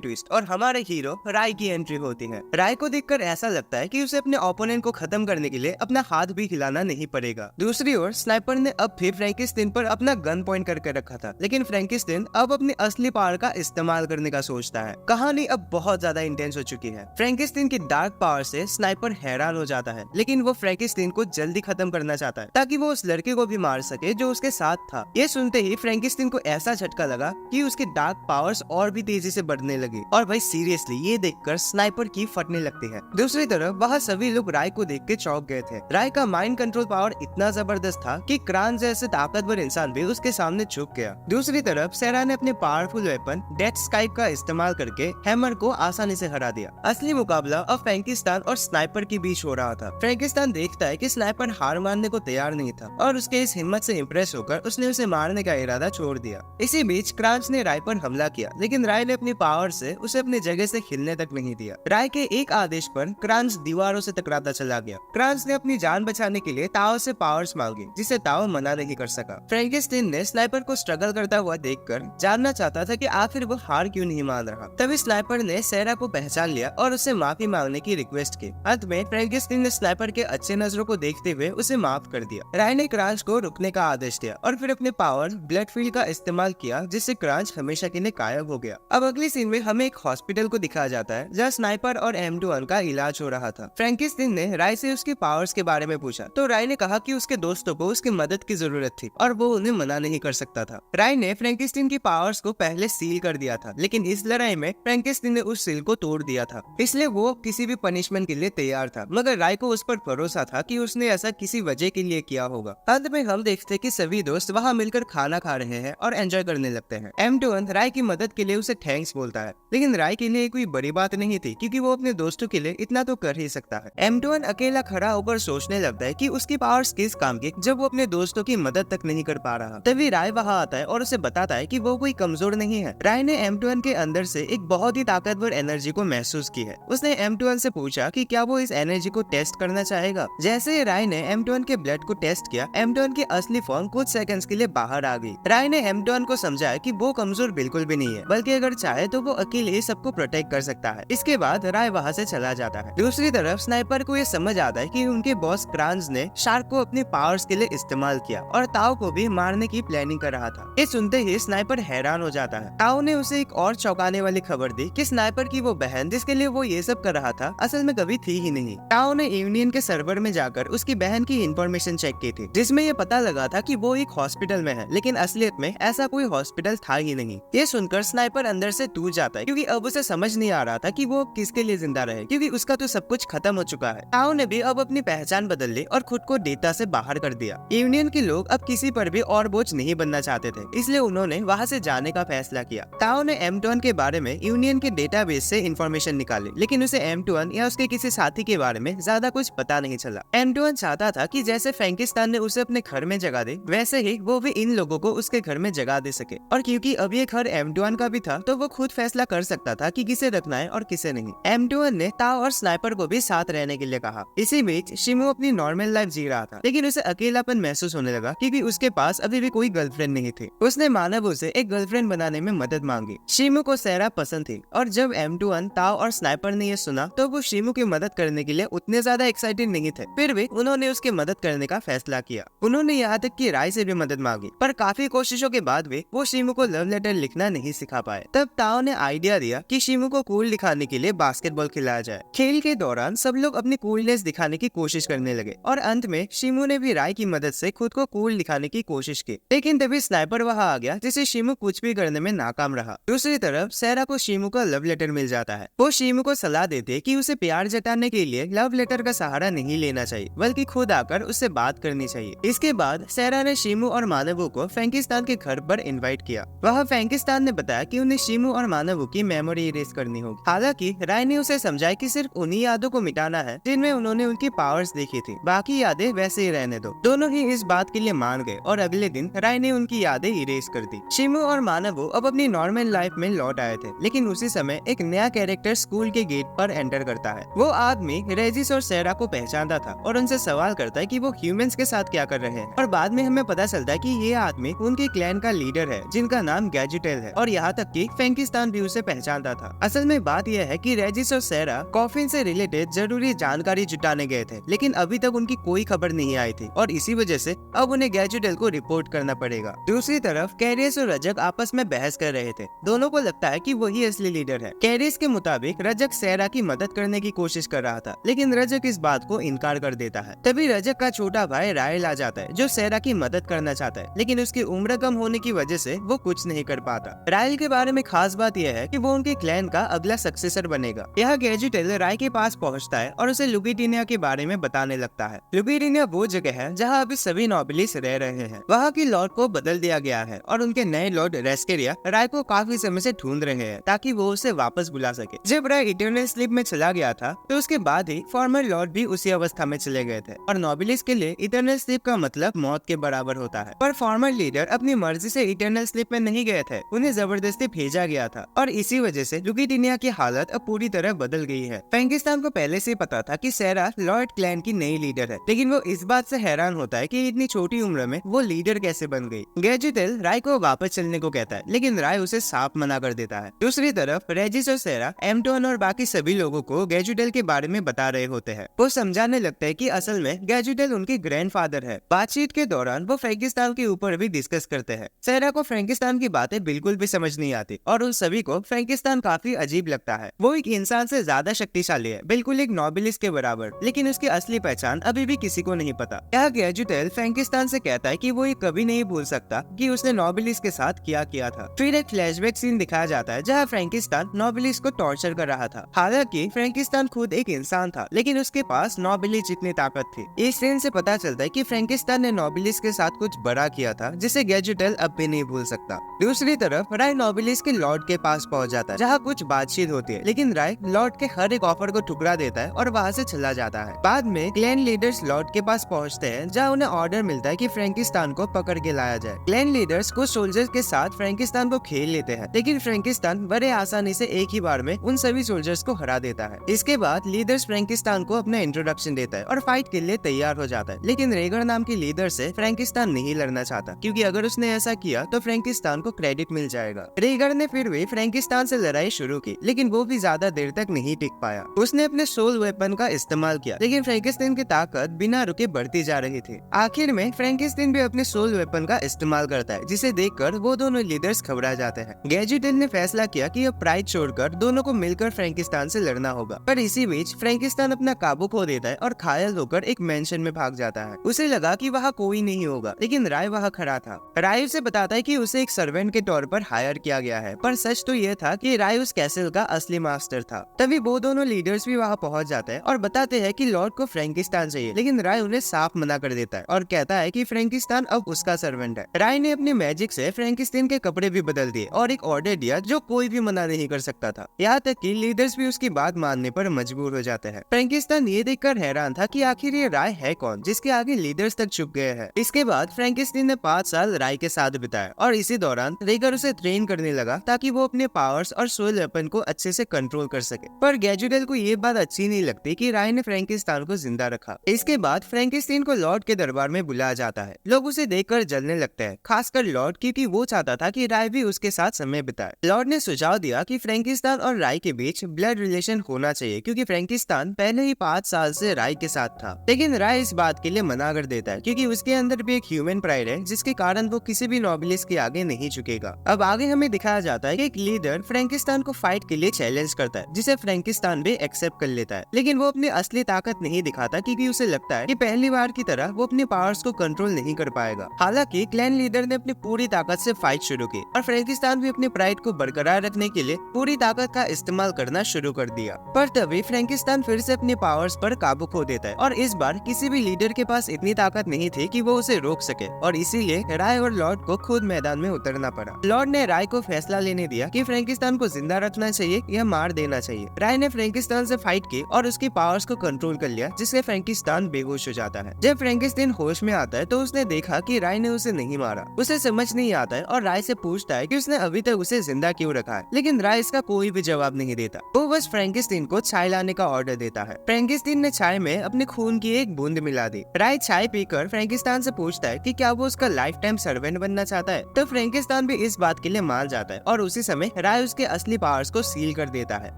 ट्विस्ट और हमारे हीरो राय की एंट्री होती है। राय को देखकर ऐसा लगता है कि उसे अपने ओपोनेंट को खत्म करने के लिए अपना हाथ भी हिलाना नहीं पड़ेगा। दूसरी ओर स्नाइपर ने अब भी फ्रैंकिस्टाइन पर अपना गन पॉइंट करके रखा था, लेकिन फ्रैंकिस्टाइन अब अपनी असली पावर का इस्तेमाल करने का सोचता है। कहानी अब बहुत ज्यादा इंटेंस हो चुकी है। फ्रैंकिस्टाइन की डार्क पावर से स्नाइपर हैरान हो जाता है, लेकिन वो फ्रैंकिस्टाइन को जल्दी खत्म करना चाहता है ताकि वो उस लड़के को भी मार सके जो उसके साथ था। ये सुनते ही फ्रैंकिस्टाइन को ऐसा झटका लगा कि उसकी डार्क पावर्स और भी तेजी से बढ़ने लगी। और भाई सीरियसली ये देखकर स्नाइपर की फटने लगती है। दूसरी तरफ वहाँ सभी लोग राय को देख के चौंक गए थे। राय का माइंड कंट्रोल पावर इतना जबरदस्त था कि क्रांज जैसे ताकतवर इंसान भी उसके सामने झुक गया। दूसरी तरफ सेरा ने अपने पावरफुल वेपन डेथ स्काइप का इस्तेमाल करके हैमर को आसानी से हरा दिया। असली मुकाबला अब फ्रैंकिस्टाइन और स्नाइपर के बीच हो रहा था। फ्रैंकिस्टाइन देखता है कि स्नाइपर हार मानने को तैयार नहीं था और उसके इस हिम्मत से इम्प्रेस होकर उसने उसे मारने का इरादा छोड़ दिया। इसी बीच क्रांच ने राय पर हमला किया, लेकिन राय ने अपनी पावर से उसे अपनी जगह से हिलने तक नहीं दिया। राय के एक आदेश पर क्रांच दीवारों से टकराता चला गया। क्रांच ने अपनी जान बचाने के लिए ताओ से पावर्स मांगी, जिसे ताओ मना नहीं कर सका। फ्रैंकिस्टाइन ने स्नाइपर को स्ट्रगल करता हुआ देखकर जानना चाहता था कि आखिर वो हार क्यों नहीं मान रहा। तभी स्नाइपर ने सेरा को पहचान लिया और उसे माफी मांगने की रिक्वेस्ट की। अंत में फ्रैंकिस्टाइन ने स्नाइपर के अच्छे नजरों को देखते हुए उसे माफ कर दिया। राय ने क्रांच को रुकने का आदेश दिया और फिर अपने पावर ब्लड फील्ड का इस्तेमाल किया, जिससे क्रांच हमेशा के लिए गायब हो गया। अब अगली सीन में हमें एक हॉस्पिटल को दिखाया जाता है जहाँ स्नाइपर और M21 का इलाज हो रहा था। फ्रैंकिस्टाइन ने राय से उसके पावर्स के बारे में पूछा तो राय ने कहा कि उसके दोस्तों को उसकी मदद की जरूरत थी और वो उन्हें मना नहीं कर सकता था। राय ने फ्रैंकिस्टाइन की पावर्स को पहले सील कर दिया था, लेकिन इस लड़ाई में फ्रैंकिस्टाइन ने उस सील को तोड़ दिया था, इसलिए वो किसी भी पनिशमेंट के लिए तैयार था। मगर राय को उस पर भरोसा था कि उसने ऐसा किसी वजह के लिए किया होगा। अंत में हम देखते हैं कि सभी दोस्त वहाँ मिलकर खाना खा रहे हैं और एंजॉय करने लगते हैं। M21 राय की मदद के लिए उसे थैंक्स बोलता है, लेकिन राय के लिए कोई बड़ी बात नहीं थी क्योंकि वो अपने दोस्तों के लिए इतना तो कर ही सकता है। M21 अकेला खड़ा होकर सोचने लगता है कि उसकी पावर्स किस काम की जब वो अपने दोस्तों की मदद तक नहीं कर पा रहा। तभी राय वहाँ आता है और उसे बताता है कि वो कोई कमजोर नहीं है। राय ने M21 के अंदर से एक बहुत ही ताकतवर एनर्जी को महसूस की है। उसने M21 से पूछा कि क्या वो इस एनर्जी को टेस्ट करना चाहेगा। जैसे राय ने M21 के ब्लड को टेस्ट किया, M21 की असली फॉर्म कुछ सेकंड्स के लिए बाहर आ गई। राय ने M21 को समझाया कि वो कमजोर बिल्कुल भी नहीं है, बल्कि अगर चाहे तो वो अकेले ही सबको प्रोटेक्ट कर सकता है। इसके बाद राय वहाँ से चला जाता है। दूसरी तरफ स्नाइपर को ये समझ आता है कि उनके बॉस क्रांज ने शार्क को अपने पावर्स के लिए इस्तेमाल किया और ताओ को भी मारने की प्लानिंग कर रहा था। ये सुनते ही स्नाइपर हैरान हो जाता है। ताओ ने उसे एक और चौंकाने वाली खबर दी कि स्नाइपर की वो बहन जिसके लिए वो ये सब कर रहा था असल में कभी थी ही नहीं। ताओ ने यूनियन के सर्वर में जाकर उसकी बहन की इंफॉर्मेशन चेक की थी, जिसमें ये पता लगा था कि वो एक हॉस्पिटल में है, लेकिन असलियत में ऐसा कोई हॉस्पिटल था ही नहीं। ये सुनकर स्नाइपर अंदर से टूट जाता है क्योंकि अब उसे समझ नहीं आ रहा था कि वो किसके लिए जिंदा रहे, क्योंकि उसका तो सब कुछ खत्म हो चुका है। ताओ ने भी अब अपनी पहचान बदल ली और खुद को डेटा से बाहर कर दिया। यूनियन के लोग अब किसी पर भी और बोझ नहीं बनना चाहते थे, इसलिए उन्होंने वहाँ से जाने का फैसला किया। ताओ ने M21 के बारे में यूनियन के डेटाबेस से इंफॉर्मेशन निकाली, लेकिन उसे M21 या उसके किसी साथी के बारे में ज्यादा कुछ पता नहीं चला। M21 चाहता था कि जैसे फ्रैंकिस्टाइन ने उसे अपने घर में जगह दी, वैसे ही वो भी इन लोगों को उसके घर में जगह दे सके। और क्योंकि अब ये घर M21 का भी था, तो वो खुद फैसला कर सकता था कि किसे रखना है और किसे नहीं। M21 ने ताओ और स्नाइपर को भी साथ रहने के लिए कहा। इसी बीच शिमू अपनी नॉर्मल लाइफ जी रहा था, लेकिन उसे अकेलापन महसूस होने लगा क्योंकि उसके पास अभी भी कोई गर्लफ्रेंड नहीं थी। उसने मानव से एक गर्लफ्रेंड बनाने में मदद मांगी। शिमू को सेरा पसंद थी और जब M21, ताओ और स्नाइपर ने ये सुना तो वो शिमू की मदद करने के लिए उतने ज्यादा एक्साइटेड नहीं थे। फिर भी उन्होंने उसकी मदद करने का फैसला किया। उन्होंने यहाँ तक कि राय से भी मदद मांगी, पर काफी कोशिशों के बाद भी वो शिमू को लव लेटर लिखना नहीं सिखा पाए। तब ताओ ने आइडिया दिया कि शिमू को कूल दिखाने के लिए बास्केटबॉल खिलाया जाए। खेल के दौरान सब लोग अपनी कूलनेस दिखाने की कोशिश करने लगे और अंत में शिमू ने भी राय की मदद से खुद को कूल दिखाने की कोशिश की, लेकिन तभी स्नाइपर वहाँ आ गया, जिससे शिमू कुछ भी करने में नाकाम रहा। दूसरी तरफ सेरा को शिमू का लव लेटर मिल जाता है। वो शिमू को सलाह देते कि उसे प्यार जताने के लिए लव लेटर का सहारा नहीं लेना चाहिए, बल्कि खुद आकर उससे बात करनी चाहिए। इसके बाद सेरा ने शिमू और मानवू को फ्रैंकिस्टाइन के घर पर इनवाइट किया। वहाँ फ्रैंकिस्टाइन ने बताया कि उन्हें शिमू और मानवू की मेमोरी इरेज करनी होगी। हालांकि राय ने उसे समझाया कि सिर्फ उन्हीं यादों को मिटाना है जिनमें उन्होंने उनकी पावर्स देखी थी, बाकी यादें वैसे ही रहने दो। दोनों ही इस बात के लिए मान गए और अगले दिन राय ने उनकी यादें इरेज कर दी। शिमू और मानवू अब अपनी नॉर्मल लाइफ में लौट आए थे, लेकिन उसी समय एक नया कैरेक्टर स्कूल के गेट पर एंटर करता है। वो आदमी रेजिस और सेरा को पहचानता था और उनसे सवाल करता है कि वो ह्यूमंस के साथ क्या कर रहे हैं। और बाद में हमें पता चलता है कि ये आदमी आदमी उनके क्लैन का लीडर है जिनका नाम गैजेटेल है, और यहाँ तक कि फ्रैंकिस्टान भी उसे पहचानता था। असल में बात यह है कि रेजिस और सेरा कॉफिन से रिलेटेड जरूरी जानकारी जुटाने गए थे, लेकिन अभी तक उनकी कोई खबर नहीं आई थी और इसी वजह से अब उन्हें गैजेटेल को रिपोर्ट करना पड़ेगा। दूसरी तरफ कैरियस और रजक आपस में बहस कर रहे थे। दोनों को लगता है कि वही असली लीडर है। कैरियस के मुताबिक रजक सेरा की मदद करने की कोशिश कर रहा था, लेकिन रजक इस बात को इनकार कर देता है। तभी रजक का छोटा भाई रायल आ जाता है जो सेरा की मदद करना चाहता है, लेकिन उसकी उम्र कम होने की वजह से वो कुछ नहीं कर पाता। रायल के बारे में खास बात यह है कि वो उनके क्लैन का अगला सक्सेसर बनेगा। यहाँ गैजेटेल राय के पास पहुँचता है और उसे लुगिटिनिया के बारे में बताने लगता है। लुगिटिनिया वो जगह है जहाँ अभी सभी नोबिलिस रह रहे हैं। वहाँ की लॉर्ड को बदल दिया गया है और उनके नए लॉर्ड रेस्केरिया राय को काफी समय से ढूंढ रहे हैं ताकि वो उसे वापस बुला सके। जब राय इटर्नल स्लीप में चला गया था तो उसके बाद ही फॉर्मर लॉर्ड भी उसी अवस्था में चले गए थे, और नोबिलिस के लिए इटर्नल स्लीप का मतलब मौत के बराबर होता है। पर फॉर्मर लीडर अपनी मर्जी से इटर्नल स्लीप में नहीं गए थे, उन्हें जबरदस्ती भेजा गया था, और इसी वजह से लुगिटिनिया की हालत अब पूरी तरह बदल गई है। फ्रैंकिस्टान को पहले से पता था कि सेरा लॉर्ड क्लैन की नई लीडर है, लेकिन वो इस बात से हैरान होता है कि इतनी छोटी उम्र में वो लीडर कैसे बन गई। गैजेटेल राय को वापस चलने को कहता है, लेकिन राय उसे साफ मना कर देता है। दूसरी तरफ रेजिस और सेरा एम्टोन और बाकी सभी लोगों को गैजेटेल के बारे में बता रहे होते हैं। वो समझाने लगते हैं कि असल में गैजेटेल उनके ग्रैंडफादर है। बातचीत के दौरान वो फ्रैंकिस्तान के ऊपर भी डिस्कस करते हैं। सेरा को फ्रैंकिस्तान की बातें बिल्कुल भी समझ नहीं आती और उन सभी को फ्रैंकिस्तान काफी अजीब लगता है। वो एक इंसान से ज्यादा शक्तिशाली है, बिल्कुल एक नोबिलिस के बराबर, लेकिन उसकी असली पहचान अभी भी किसी को नहीं पता। यह गैजेटेल फ्रैंकिस्तान से कहता है कि वो ये कभी नहीं भूल सकता कि उसने नोबिलिस के साथ क्या किया था। फिर एक फ्लैशबैक सीन दिखाया जाता है जहाँ फ्रैंकिस्तान नोबिलिस को टॉर्चर कर रहा था। हालांकि फ्रैंकिस्तान खुद एक इंसान था, लेकिन उसके पास नोबिलिस जितनी ताकत थी। इस सीन से पता चलता है कि फ्रैंकिस्तान ने नोबिलिस के साथ कुछ बड़ा किया था जिसे गैजेटेल अब भी नहीं भूल सकता। दूसरी तरफ राय नोबिलिस के लॉर्ड के पास पहुंच जाता है जहाँ कुछ बातचीत होती है, लेकिन राय लॉर्ड के हर एक ऑफर को ठुकरा देता है और वहाँ से चला जाता है। बाद में क्लैन लीडर्स लॉर्ड के पास पहुँचते हैं जहाँ उन्हें ऑर्डर मिलता है कि फ्रैंकिस्तान को पकड़ के लाया जाए। क्लैन लीडर्स कुछ सोल्जर्स के साथ फ्रैंकिस्तान को खेल लेते हैं, लेकिन फ्रैंकिस्तान बड़े आसानी से एक ही बार में उन सभी सोल्जर्स को हरा देता है। इसके बाद लीडर्स फ्रैंकिस्तान को अपना इंट्रोडक्शन देता है और फाइट के लिए तैयार हो जाता है, लेकिन रेगर नाम के लीडर से फ्रैंकिस्तान नहीं लड़ना चाहता, क्योंकि अगर उसने ऐसा किया तो फ्रैंकिस्तान को क्रेडिट मिल जाएगा। रेगर ने फिर भी फ्रैंकिस्तान से लड़ाई शुरू की, लेकिन वो भी ज्यादा देर तक नहीं टिक पाया। उसने अपने सोल वेपन का इस्तेमाल किया, लेकिन फ्रैंकिस्तान की ताकत बिना रुके बढ़ती जा रही थी। आखिर में फ्रैंकिस्तान भी अपने सोल वेपन का इस्तेमाल करता है, जिसे देखकर वो दोनों लीडर्स घबरा जाते हैं। गैजेटेल ने फैसला किया कि अब प्राइड छोड़कर दोनों को मिलकर फ्रैंकिस्तान से लड़ना होगा, पर इसी बीच फ्रैंकिस्तान अपना काबू खो देता है और घायल होकर एक मेंशन में भाग जाता है। उसे लगा कि वहाँ कोई नहीं होगा, लेकिन राय वहाँ खड़ा था। राय उसे बताता है कि उसे एक सर्वेंट के तौर पर हायर किया गया है, पर सच तो यह था कि राय उस कैसल का असली मास्टर था। तभी वो दोनों लीडर्स भी वहाँ पहुँच जाते हैं और बताते हैं कि लॉर्ड को फ्रैंकिस्तान चाहिए, लेकिन राय उन्हें साफ मना कर देता है और कहता है कि फ्रैंकिस्तान अब उसका सर्वेंट है। राय ने अपने मैजिक से फ्रैंकिस्तान के कपड़े भी बदल दिए और एक ऑर्डर दिया जो कोई भी मना नहीं कर सकता था। यहाँ तक कि लीडर्स भी उसकी बात मानने पर मजबूर हो जाते हैं। फ्रैंकिस्तान ये देखकर हैरान था कि आखिर ये राय है कौन जिसके आगे लीडर्स तक झुक गए हैं। इसके बाद फ्रैंकिस्तान ने 5 साल राय के साथ बिताया और इसी दौरान रेगर उसे ट्रेन करने लगा ताकि वो अपने पावर्स और सोल वेपन को अच्छे से कंट्रोल कर सके। पर गैजेटेल को ये बात अच्छी नहीं लगती कि राय ने फ्रैंकिस्तान को जिंदा रखा। इसके बाद फ्रैंकिस्तान को लॉर्ड के दरबार में बुलाया जाता है। लोग उसे देखकर जलने लगते हैं, खासकर लॉर्ड, क्योंकि वो चाहता था कि राय भी उसके साथ समय बिताए। लॉर्ड ने सुझाव दिया कि फ्रैंकिस्तान और राय के बीच ब्लड रिलेशन होना चाहिए, क्योंकि फ्रैंकिस्तान पहले ही 5 साल से राय के साथ था। लेकिन राय इस बात के लिए मना कर देता है, क्योंकि उसके अंदर भी एक ह्यूमन प्राइड है जिसके कारण वो किसी भी नोबिलिस के आगे नहीं झुकेगा। अब आगे हमें दिखाया जाता है कि एक लीडर फ्रैंकिस्तान को फाइट के लिए चैलेंज करता है, जिसे फ्रैंकिस्तान भी एक्सेप्ट कर लेता है, लेकिन वो अपनी असली ताकत नहीं दिखाता, क्योंकि उसे लगता है कि पहली बार की तरह वो अपने पावर्स को कंट्रोल नहीं कर पाएगा। हालांकि क्लैन लीडर ने अपनी पूरी ताकत से फाइट शुरू की और फ्रैंकिस्तान भी अपनी प्राइड को बरकरार रखने के लिए पूरी ताकत का इस्तेमाल करना शुरू कर दिया। पर तभी फ्रैंकिस्तान फिर से अपने पावर्स पर काबू खो देता है और इस बार किसी भी लीडर के पास इतनी ताकत नहीं थी कि वो उसे रोक सके, और इसीलिए राय और लॉर्ड को खुद मैदान में उतरना पड़ा। लॉर्ड ने राय को फैसला लेने दिया कि फ्रैंकिस्तान को जिंदा रखना चाहिए या मार देना चाहिए। राय ने फ्रैंकिस्तान से फाइट की और उसकी पावर्स को कंट्रोल कर लिया, जिससे फ्रैंकिस्तान बेहोश हो जाता है। जब फ्रैंकिस्तान होश में आता है तो उसने देखा कि राय ने उसे नहीं मारा। उसे समझ नहीं आता है और राय से पूछता है कि उसने अभी तक उसे जिंदा क्यों रखा है, लेकिन राय इसका कोई भी जवाब नहीं देता। वो बस फ्रैंकिस्तान को चाय लाने का ऑर्डर देता है। फ्रैंकिस्तान ने चाय में अपने खून की एक बूंद मिला दी। राय चाय पीकर फ्रैंकिस्तान से पूछता है कि क्या वो उसका लाइफ टाइम सर्वेंट बनना चाहता है। तो फ्रैंकिस्टान भी इस बात के लिए मान जाता है और उसी समय राय उसके असली पावर्स को सील कर देता है।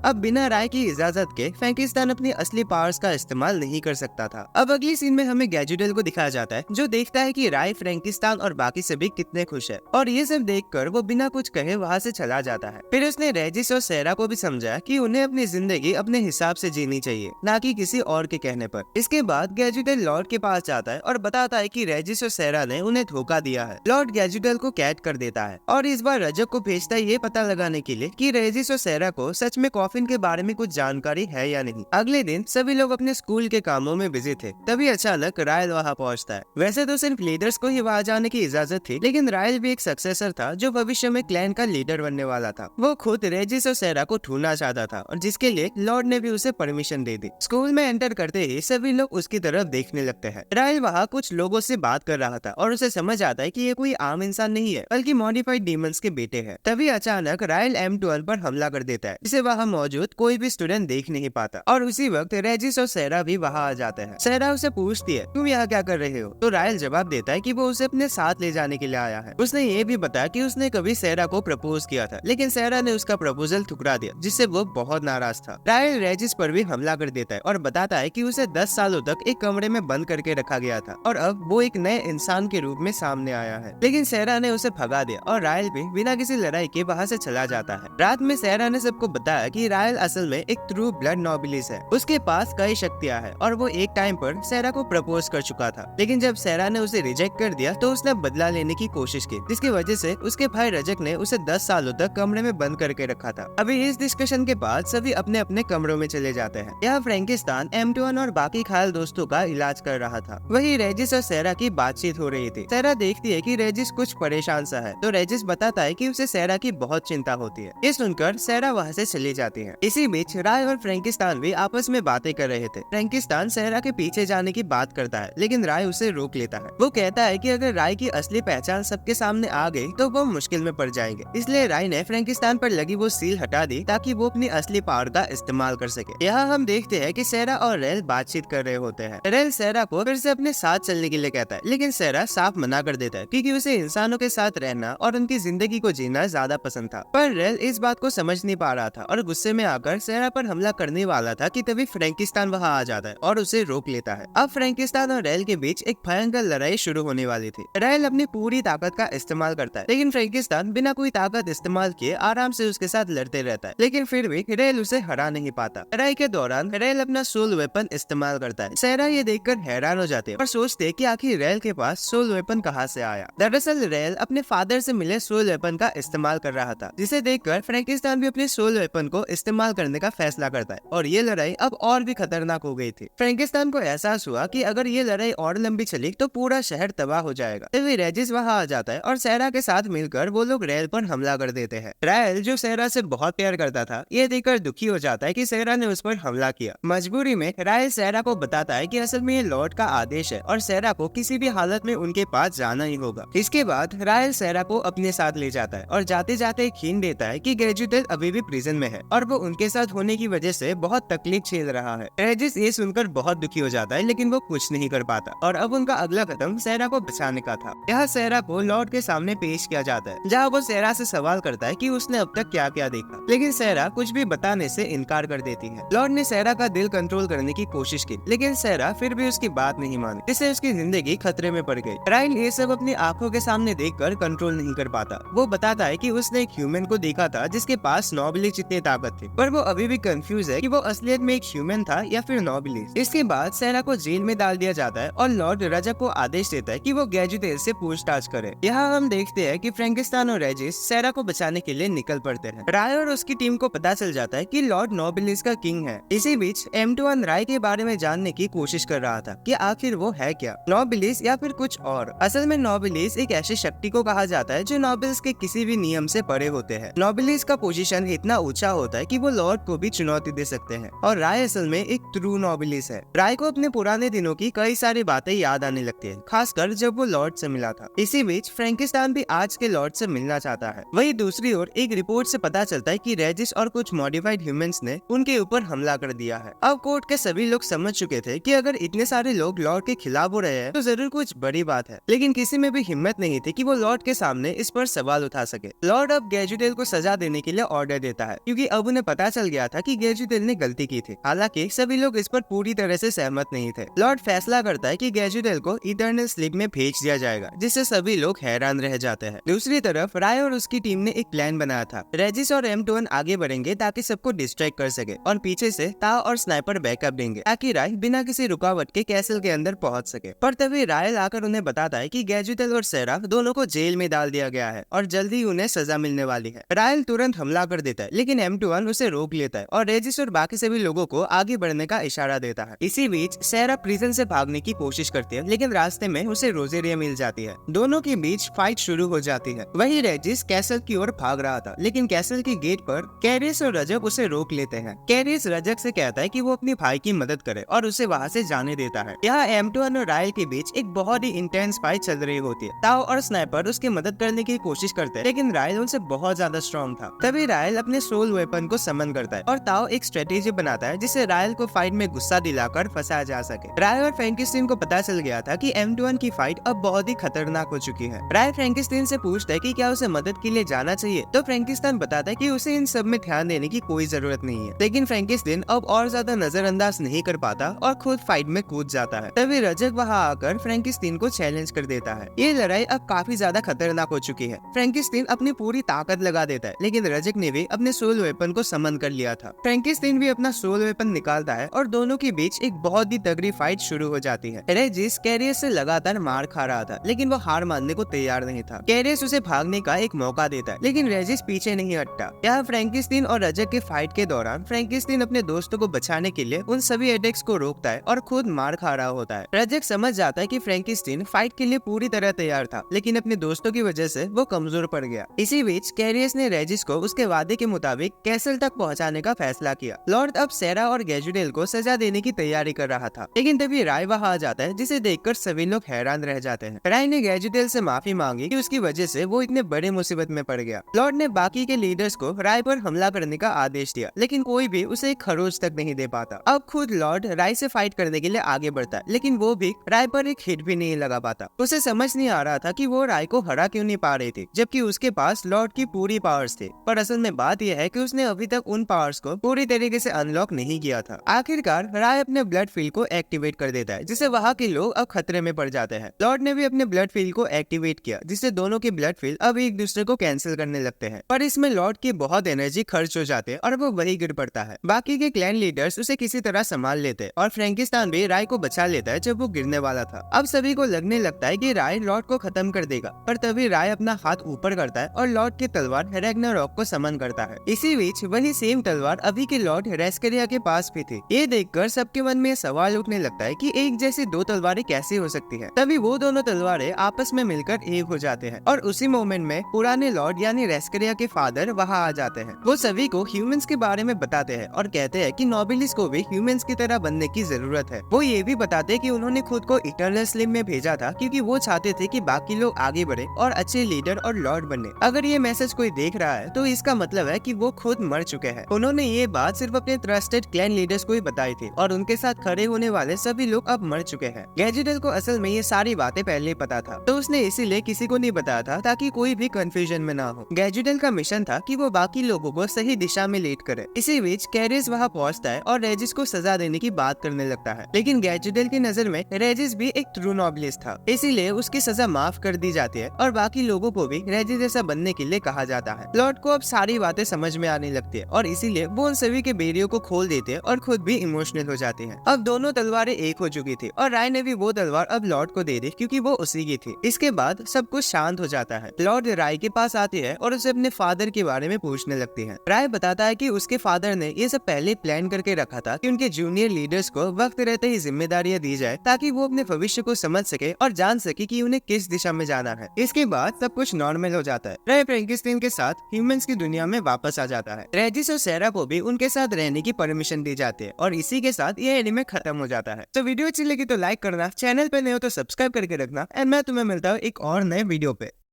अब बिना राय की इजाजत के फ्रैंकिस्टान अपनी असली पावर्स का इस्तेमाल नहीं कर सकता था। अब अगली सीन में हमें गैजुडेल को दिखाया जाता है, जो देखता है कि राय, फ्रैंकिस्टान और बाकी सभी कितने खुश है, और ये सब देखकर वो बिना कुछ कहे वहाँ से चला जाता है। फिर उसने रेजिस और सेरा को भी समझाया कि उन्हें अपनी जिंदगी अपने हिसाब से जीनी चाहिए, ना कि किसी और के कहने पर। इसके बाद गैजुडेल लॉर्ड के पास जाता है और बताता है कि रेजिस और सेरा ने उन्हें धोखा दिया है। लॉर्ड गैजुडेल को कैद कर देता है और इस बार रजक को भेजता है ये पता लगाने के लिए कि रेजिस और सेरा को सच में कॉफिन के बारे में कुछ जानकारी है या नहीं। अगले दिन सभी लोग अपने स्कूल के कामों में बिजी थे, तभी अचानक रायल वहाँ पहुँचता है। वैसे तो सिर्फ लीडर्स को ही वहाँ जाने की इजाजत थी, लेकिन रायल भी एक सक्सेसर था जो भविष्य में क्लैन का लीडर बनने वाला था। वो खुद रेजिस और सेरा को ढूंढना चाहता था और जिसके लिए लॉर्ड ने भी उसे परमिशन दे दी। स्कूल में एंटर करते ही सभी लोग उसकी तरफ देखने लगते हैं। रायल वहाँ कुछ लोगों से बात कर रहा था और उसे समझ आता है कि ये कोई आम इंसान नहीं है, बल्कि मॉडिफाइड डीमंस के बेटे हैं। तभी अचानक रायल M12 पर हमला कर देता है, जिसे वहाँ मौजूद कोई भी स्टूडेंट देख नहीं पाता। और उसी वक्त रेजिस और सेरा भी वहाँ आ जाते हैं। सेरा उसे पूछती है, तुम यहाँ क्या कर रहे हो? तो रायल जवाब देता है कि वो उसे अपने साथ ले जाने के लिए आया है। उसने ये भी बताया कि उसने कभी सेरा को प्रपोज किया था, लेकिन सेरा ने उसका प्रपोजल ठुकरा दिया, जिससे वो बहुत नाराज था। रायल रेजिस पर भी हमला कर देता है और बताता है कि उसे 10 सालों तक एक कमरे में बंद करके रखा गया था और अब वो एक नए इंसान के रूप में सामने आया है। लेकिन सेरा ने उसे भगा दिया और रायल भी बिना किसी लड़ाई के वहाँ से चला जाता है। रात में सेरा ने सबको बताया कि रायल असल में एक ट्रू ब्लड नोबिलिस है, उसके पास कई शक्तियाँ हैं और वो एक टाइम पर सेरा को प्रपोज कर चुका था। लेकिन जब सेरा ने उसे रिजेक्ट कर दिया तो उसने बदला लेने की कोशिश की, जिसकी वजह से उसके भाई रजक ने उसे 10 सालों तक कमरे में बंद करके रखा था। अभी इस डिस्कशन के बाद सभी अपने अपने कमरों में चले जाते हैं। यहाँ फ्रैंकिस्टान M21 और बाकी खायल दोस्तों का इलाज कर रहा था। वही रेजिस और सेरा की बातचीत हो रही थी। सेरा देखती है कि रेजिस कुछ परेशान सा है, तो रेजिस बताता है कि उसे सेरा की बहुत चिंता होती है। ये सुनकर सेरा वहाँ से चली जाती है। इसी बीच राय और फ्रैंकिस्टान भी आपस में बातें कर रहे थे। फ्रैंकिस्टान सेरा के पीछे जाने की बात करता है, लेकिन राय उसे रोक लेता है। वो कहता है कि अगर राय की असली पहचान सबके सामने आ गई तो वो मुश्किल में पड़ जाएंगे। इसलिए राय ने फ्रैंकिस्टान पर लगी वो सील हटा दी ताकि वो अपनी असली पावर का इस्तेमाल कर सके। यहाँ हम देखते हैं कि सेरा और रेल बातचीत कर रहे होते हैं। रेल सेरा को फिर से अपने साथ चलने के लिए कहता है, लेकिन सेरा साफ मना कर देता है क्योंकि उसे इंसानों के साथ रहना और उनकी जिंदगी को जीना ज्यादा पसंद था। पर रेल इस बात को समझ नहीं पा रहा था और गुस्से में आकर सेरा पर हमला करने वाला था कि तभी फ्रैंकिस्टान वहाँ आ जाता है और उसे रोक लेता है। अब फ्रैंकिस्टान और रेल के बीच एक भयंकर लड़ाई शुरू होने वाली थी। रेल अपनी पूरी ताकत का इस्तेमाल करता है, लेकिन फ्रैंकिस्टान बिना कोई ताकत इस्तेमाल किए आराम से उसके साथ लड़ते रहता है, लेकिन फिर भी रेल उसे हरा नहीं पाता। लड़ाई के दौरान रेल अपना सोल वेपन इस्तेमाल करता है। सेरा ये देखकर हैरान हो जाते हैं और सोचते हैं कि आखिर रेल के पास सोल वेपन कहाँ से आया। दरअसल रेल अपने फादर से मिले सोल वेपन का इस्तेमाल कर रहा था, जिसे देखकर फ्रैंकिस्टान भी अपने सोल वेपन को इस्तेमाल करने का फैसला करता है और ये लड़ाई अब और भी खतरनाक हो गई थी। फ्रैंकिस्टान को एहसास हुआ कि अगर ये लड़ाई और लंबी चली तो पूरा शहर तबाह हो जाएगा। तभी रेजिस वहाँ आ जाता है और सेरा के साथ मिलकर वो लोग रेल पर हमला कर देते हैं। रेल जो सेरा से बहुत प्यार करता था, ये देखकर दुखी हो जाता है कि सेरा ने उस पर हमला किया। मजबूरी में रायल सेरा को बताता है कि असल में ये लॉर्ड का आदेश है और सेरा को किसी भी हालत में उनके पास जाना ही होगा। इसके बाद रायल सेरा को अपने साथ ले जाता है और जाते जाते एक हिंट देता है कि गैजुडेल अभी भी प्रिजन में है और वो उनके साथ होने की वजह से बहुत तकलीफ झेल रहा है। रेजिस ये सुनकर बहुत दुखी हो जाता है, लेकिन वो कुछ नहीं कर पाता और अब उनका अगला कदम सेरा को बचाने का था। यह सेरा को लॉर्ड के सामने पेश किया जाता है, जहाँ वो सेरा से सवाल करता है कि उसने अब तक क्या क्या देखा, लेकिन सेरा कुछ भी बताने से इनकार कर देती है। लॉर्ड ने सेरा का दिल कंट्रोल करने की कोशिश की, लेकिन सेरा फिर भी उसकी बात नहीं मानी, जिससे उसकी जिंदगी खतरे में पड़ गई। रायल ये सब अपनी आंखों के सामने देखकर कंट्रोल नहीं कर पाता। वो बताता है कि उसने एक ह्यूमन को देखा था जिसके पास नोबिलिस जितनी ताकत थी, पर वो अभी भी कंफ्यूज है कि वो असलियत में एक ह्यूमन था या फिर नोबिलिस। इसके बाद सेरा को जेल में डाल दिया जाता है और लॉर्ड रजक को आदेश देता है कि वो गैजुडेल से पूछताछ करे। यहाँ हम देखते हैं कि फ्रैंकिस्टान और रेजिस सेरा को बचाने के लिए निकल पड़ते हैं। राय और उसकी टीम को पता चल जाता है कि लॉर्ड नोबिलिस का किंग है। इसी बीच M21 राय के बारे में जानने की कोशिश कर रहा था कि आखिर वो है क्या, नोबिलिस या फिर कुछ और। असल में नोबिलिस एक ऐसी शक्ति को कहा जाता है जो नोबिल्स के किसी भी नियम से परे होते हैं। नोबिलिस का पोजीशन इतना ऊंचा होता है कि वो लॉर्ड को भी चुनौती दे सकते हैं और राय असल में एक ट्रू नोबिलिस है। राय को अपने पुराने दिनों की कई सारी बातें याद आने लगती है, खासकर जब वो लॉर्ड से मिला था। इसी बीच फ्रैंकिस्टान भी आज के लॉर्ड से मिलना चाहता है। वही दूसरी ओर एक रिपोर्ट से पता चलता है कि रेजिस और कुछ मॉडिफाइड ह्यूमंस ने उनके ऊपर हमला कर दिया है। अब कोर्ट के सभी लोग समझ चुके थे कि अगर इतने सारे लोग लॉर्ड के खिलाफ हो रहे हैं तो जरूर कुछ बड़ी बात है, लेकिन किसी में भी हिम्मत नहीं थी कि वो लॉर्ड के सामने इस पर सवाल उठा सके। लॉर्ड अब गैजुडेल को सजा देने के लिए ऑर्डर देता है, क्योंकि अब उन्हें पता चल गया था कि गैजुडेल ने गलती की थी। हालांकि सभी लोग इस पर पूरी तरह से सहमत नहीं थे। लॉर्ड फैसला करता है कि गैजुडेल को इटर्नल स्लीप में भेज दिया जाएगा, जिससे सभी लोग हैरान रह जाते हैं। दूसरी तरफ राय और उसकी टीम ने एक प्लान बनाया था। रेजिस और M21 आगे बढ़ेंगे ताकि सबको डिस्ट्रैक्ट कर सके, और पीछे से ताओ और स्नाइपर बैकअप देंगे ताकि राय बिना किसी रुकावट के कैसल के अंदर पहुंच सके। पर तभी रायल आकर उन्हें बताता है कि गैजुडेल और सेरा दोनों को जेल में डाल दिया गया है और जल्दी उन्हें सजा मिलने वाली है। रायल तुरंत हमला कर देता है, लेकिन M21 उसे रोक लेता है और रेजिस और बाकी सभी लोगों को आगे बढ़ने का इशारा देता है। इसी बीच सेरा प्रिजन से भागने की कोशिश करती है, लेकिन रास्ते में उसे रोजेरिया मिल जाती है। दोनों के बीच फाइट शुरू हो जाती है। वही रेजिस कैसल की ओर भाग रहा था, लेकिन कैसल के गेट पर कैरियस और रजक उसे रोक लेते हैं। कैरियस रजक से कहता है कि वो अपने भाई की मदद करे और उसे वहाँ से जाने देता है। यहाँ M21 और रायल के बीच एक बहुत ही इंटेंस फाइट चल रही होती है। ताओ और स्नाइपर उसकी मदद करने की कोशिश करते हैं, लेकिन रायल उनसे बहुत ज्यादा स्ट्रॉन्ग था। तभी रायल अपने सोल वेपन को समन करता है और ताओ एक स्ट्रेटेजी बनाता है जिससे रायल को फाइट में गुस्सा दिलाकर फंसाया जा सके। रायल और फ्रैंकिस्टीन को पता चल गया था कि M21 की फाइट अब बहुत ही खतरनाक हो चुकी है। रायल फ्रैंकिस्टीन से पूछता है कि क्या उसे मदद के लिए जाना चाहिए, तो फ्रैंकिस्टीन बताता है कि उसे इन सब में ध्यान देने की कोई जरूरत नहीं है। लेकिन फ्रैंकिस्टीन अब और ज्यादा नजरअंदाज नहीं कर पाता और खुद फाइट में कूद जाता है। तभी रजक वहाँ आकर फ्रैंकिस्टीन को चैलेंज कर देता है। ये लड़ाई अब काफी ज्यादा खतरनाक हो चुकी है। फ्रैंकिस्टीन अपनी पूरी ताकत लगा देता है, लेकिन रजक ने भी अपने सोल वेपन को समन कर लिया था। फ्रैंकिस्टीन भी अपना सोल वेपन निकालता है और दोनों के बीच एक बहुत ही तगड़ी फाइट शुरू हो जाती है। रेजिस कैरियस से लगातार मार खा रहा था, लेकिन वो हार मानने को तैयार नहीं था। कैरियस उसे भागने का एक मौका देता है, लेकिन रेजिस पीछे नहीं हटता। यहाँ फ्रैंकिस्टीन और रजक के फाइट के दौरान फ्रैंकिस्टीन अपने दोस्तों को बचाने के लिए उन सभी अटैक्स को रोकता है और खुद मार खा रहा होता है। रजक समझ जाता है कि फ्रैंकिस्टीन फाइट के लिए पूरी तरह तैयार था, लेकिन अपने दोस्तों की वजह से वो कमजोर पड़ गया। इसी बीच कैरियस ने रेजिस को उसके वादे के मुताबिक कैसल तक पहुंचाने का फैसला किया। लॉर्ड अब सेरा और गैजुडेल को सजा देने की तैयारी कर रहा था, लेकिन तभी राय वहाँ आ जाता है, जिसे देखकर सभी लोग हैरान रह जाते हैं। राय ने गैजुडेल से माफी मांगी कि उसकी वजह से वो इतने बड़े मुसीबत में पड़ गया। लॉर्ड ने बाकी के लीडर्स को राय पर हमला करने का आदेश दिया, लेकिन कोई भी उसे एक खरोच तक नहीं दे पाता। अब खुद लॉर्ड राय से फाइट करने के लिए आगे बढ़ता है, लेकिन वो भी राय पर एक हिट भी नहीं लगा पाता। उसे समझ नहीं आ रहा था कि वो राय को हरा क्यों नहीं पा रही थी, जबकि उसके पास लॉर्ड की पूरी पावर्स थे। पर असल में बात यह है कि उसने अभी तक उन पावर्स को पूरी तरीके से अनलॉक नहीं किया था। आखिरकार राय अपने ब्लड फील्ड को एक्टिवेट कर देता है, जिससे वहाँ के लोग अब खतरे में पड़ जाते हैं। लॉर्ड ने भी अपने ब्लड फील्ड को एक्टिवेट किया, जिससे दोनों के ब्लड फील्ड अब एक दूसरे को कैंसिल करने लगते हैं। पर इसमें लॉर्ड की बहुत एनर्जी खर्च हो जाती है और वो वही गिर पड़ता है। बाकी के क्लैन लीडर्स उसे किसी तरह संभाल लेते हैं और फ्रैंकिस्टीन भी राय को बचा लेता है जब वो गिरने वाला था। अब सभी को लगने लगता है कि राय लॉर्ड को खत्म कर देगा, पर तभी राय अपना हाथ ऊपर करता है और लॉर्ड की तलवार रैग्नारॉक को समन करता है। इसी बीच वही सेम तलवार अभी के लॉर्ड रेस्करिया के पास भी थी। ये देखकर सबके मन में सवाल उठने लगता है कि एक जैसी दो तलवारें कैसे हो सकती है। तभी वो दोनों तलवारें आपस में मिलकर एक हो जाते हैं और उसी मोमेंट में पुराने लॉर्ड यानी रेस्करिया के फादर वहाँ आ जाते हैं। वो सभी को ह्यूमंस के बारे में बताते हैं और कहते हैं कि नोबिलिस को भी ह्यूमंस की तरह बनने की जरूरत है। वो ये भी बताते हैं कि उन्होंने खुद को इटर्नल स्लिम में भेजा था क्योंकि वो चाहते थे कि बाकी लोग आगे बढ़े और अच्छे लीडर और लॉर्ड बने। अगर ये मैसेज कोई देख रहा है तो इसका मतलब है कि वो खुद मर चुके हैं। उन्होंने ये बात सिर्फ अपने ट्रस्टेड क्लैन लीडर्स को ही बताई थी और उनके साथ खड़े होने वाले सभी लोग अब मर चुके हैं। गैजुडेल को असल में ये सारी बातें पहले ही पता था, तो उसने इसीलिए किसी को नहीं बताया था ताकि कोई भी कंफ्यूजन में ना हो। गैजुडेल का मिशन था कि वो बाकी लोगों को सही दिशा में लीड करे। इसी बीच कैरियस वहाँ पहुँचता है और रेजिस को सजा देने की बात करने लगता है, लेकिन गैजुडेल की नजर में रेजिस भी एक ट्रू नोबिलिस्ट था, इसीलिए उसकी सजा माफ कर दी जाती है और बाकी लोगों को भी रेजिस जैसा बनने के लिए कहा जाता है। लॉर्ड को अब सारी बातें समझ में आने लगती है और इसीलिए वो उन सभी के बेरियों को खोल देते हैं और खुद भी इमोशनल हो जाते हैं। अब दोनों तलवारें एक हो चुकी थी और राय ने भी वो तलवार अब लॉर्ड को दे दी क्योंकि वो उसी की थी। इसके बाद सब कुछ शांत हो जाता है। लॉर्ड राय के पास आती है और उसे अपने फादर के बारे में पूछने लगती है। राय बताता है कि उसके फादर ने ये सब पहले प्लान करके रखा था कि उनके जूनियर लीडर्स को वक्त रहते ही जिम्मेदारियां दी जाए ताकि वो अपने भविष्य को समझ सके और जान सके कि उन्हें किस दिशा में जाना है। इसके बाद सब कुछ नॉर्मल हो जाता है। राय फ्रैंकिस्टीन के साथ ह्यूमंस की दुनिया में वापस आ जाता है। रेजिस और सेरा को भी उनके साथ रहने की परमिशन दी जाती है और इसी के साथ ये एनीमे खत्म हो जाता है। तो वीडियो अच्छी लगी तो लाइक करना, चैनल पे नए हो तो सब्सक्राइब करके रखना एंड मैं तुम्हें मिलता हूँ एक और नए वीडियो पे।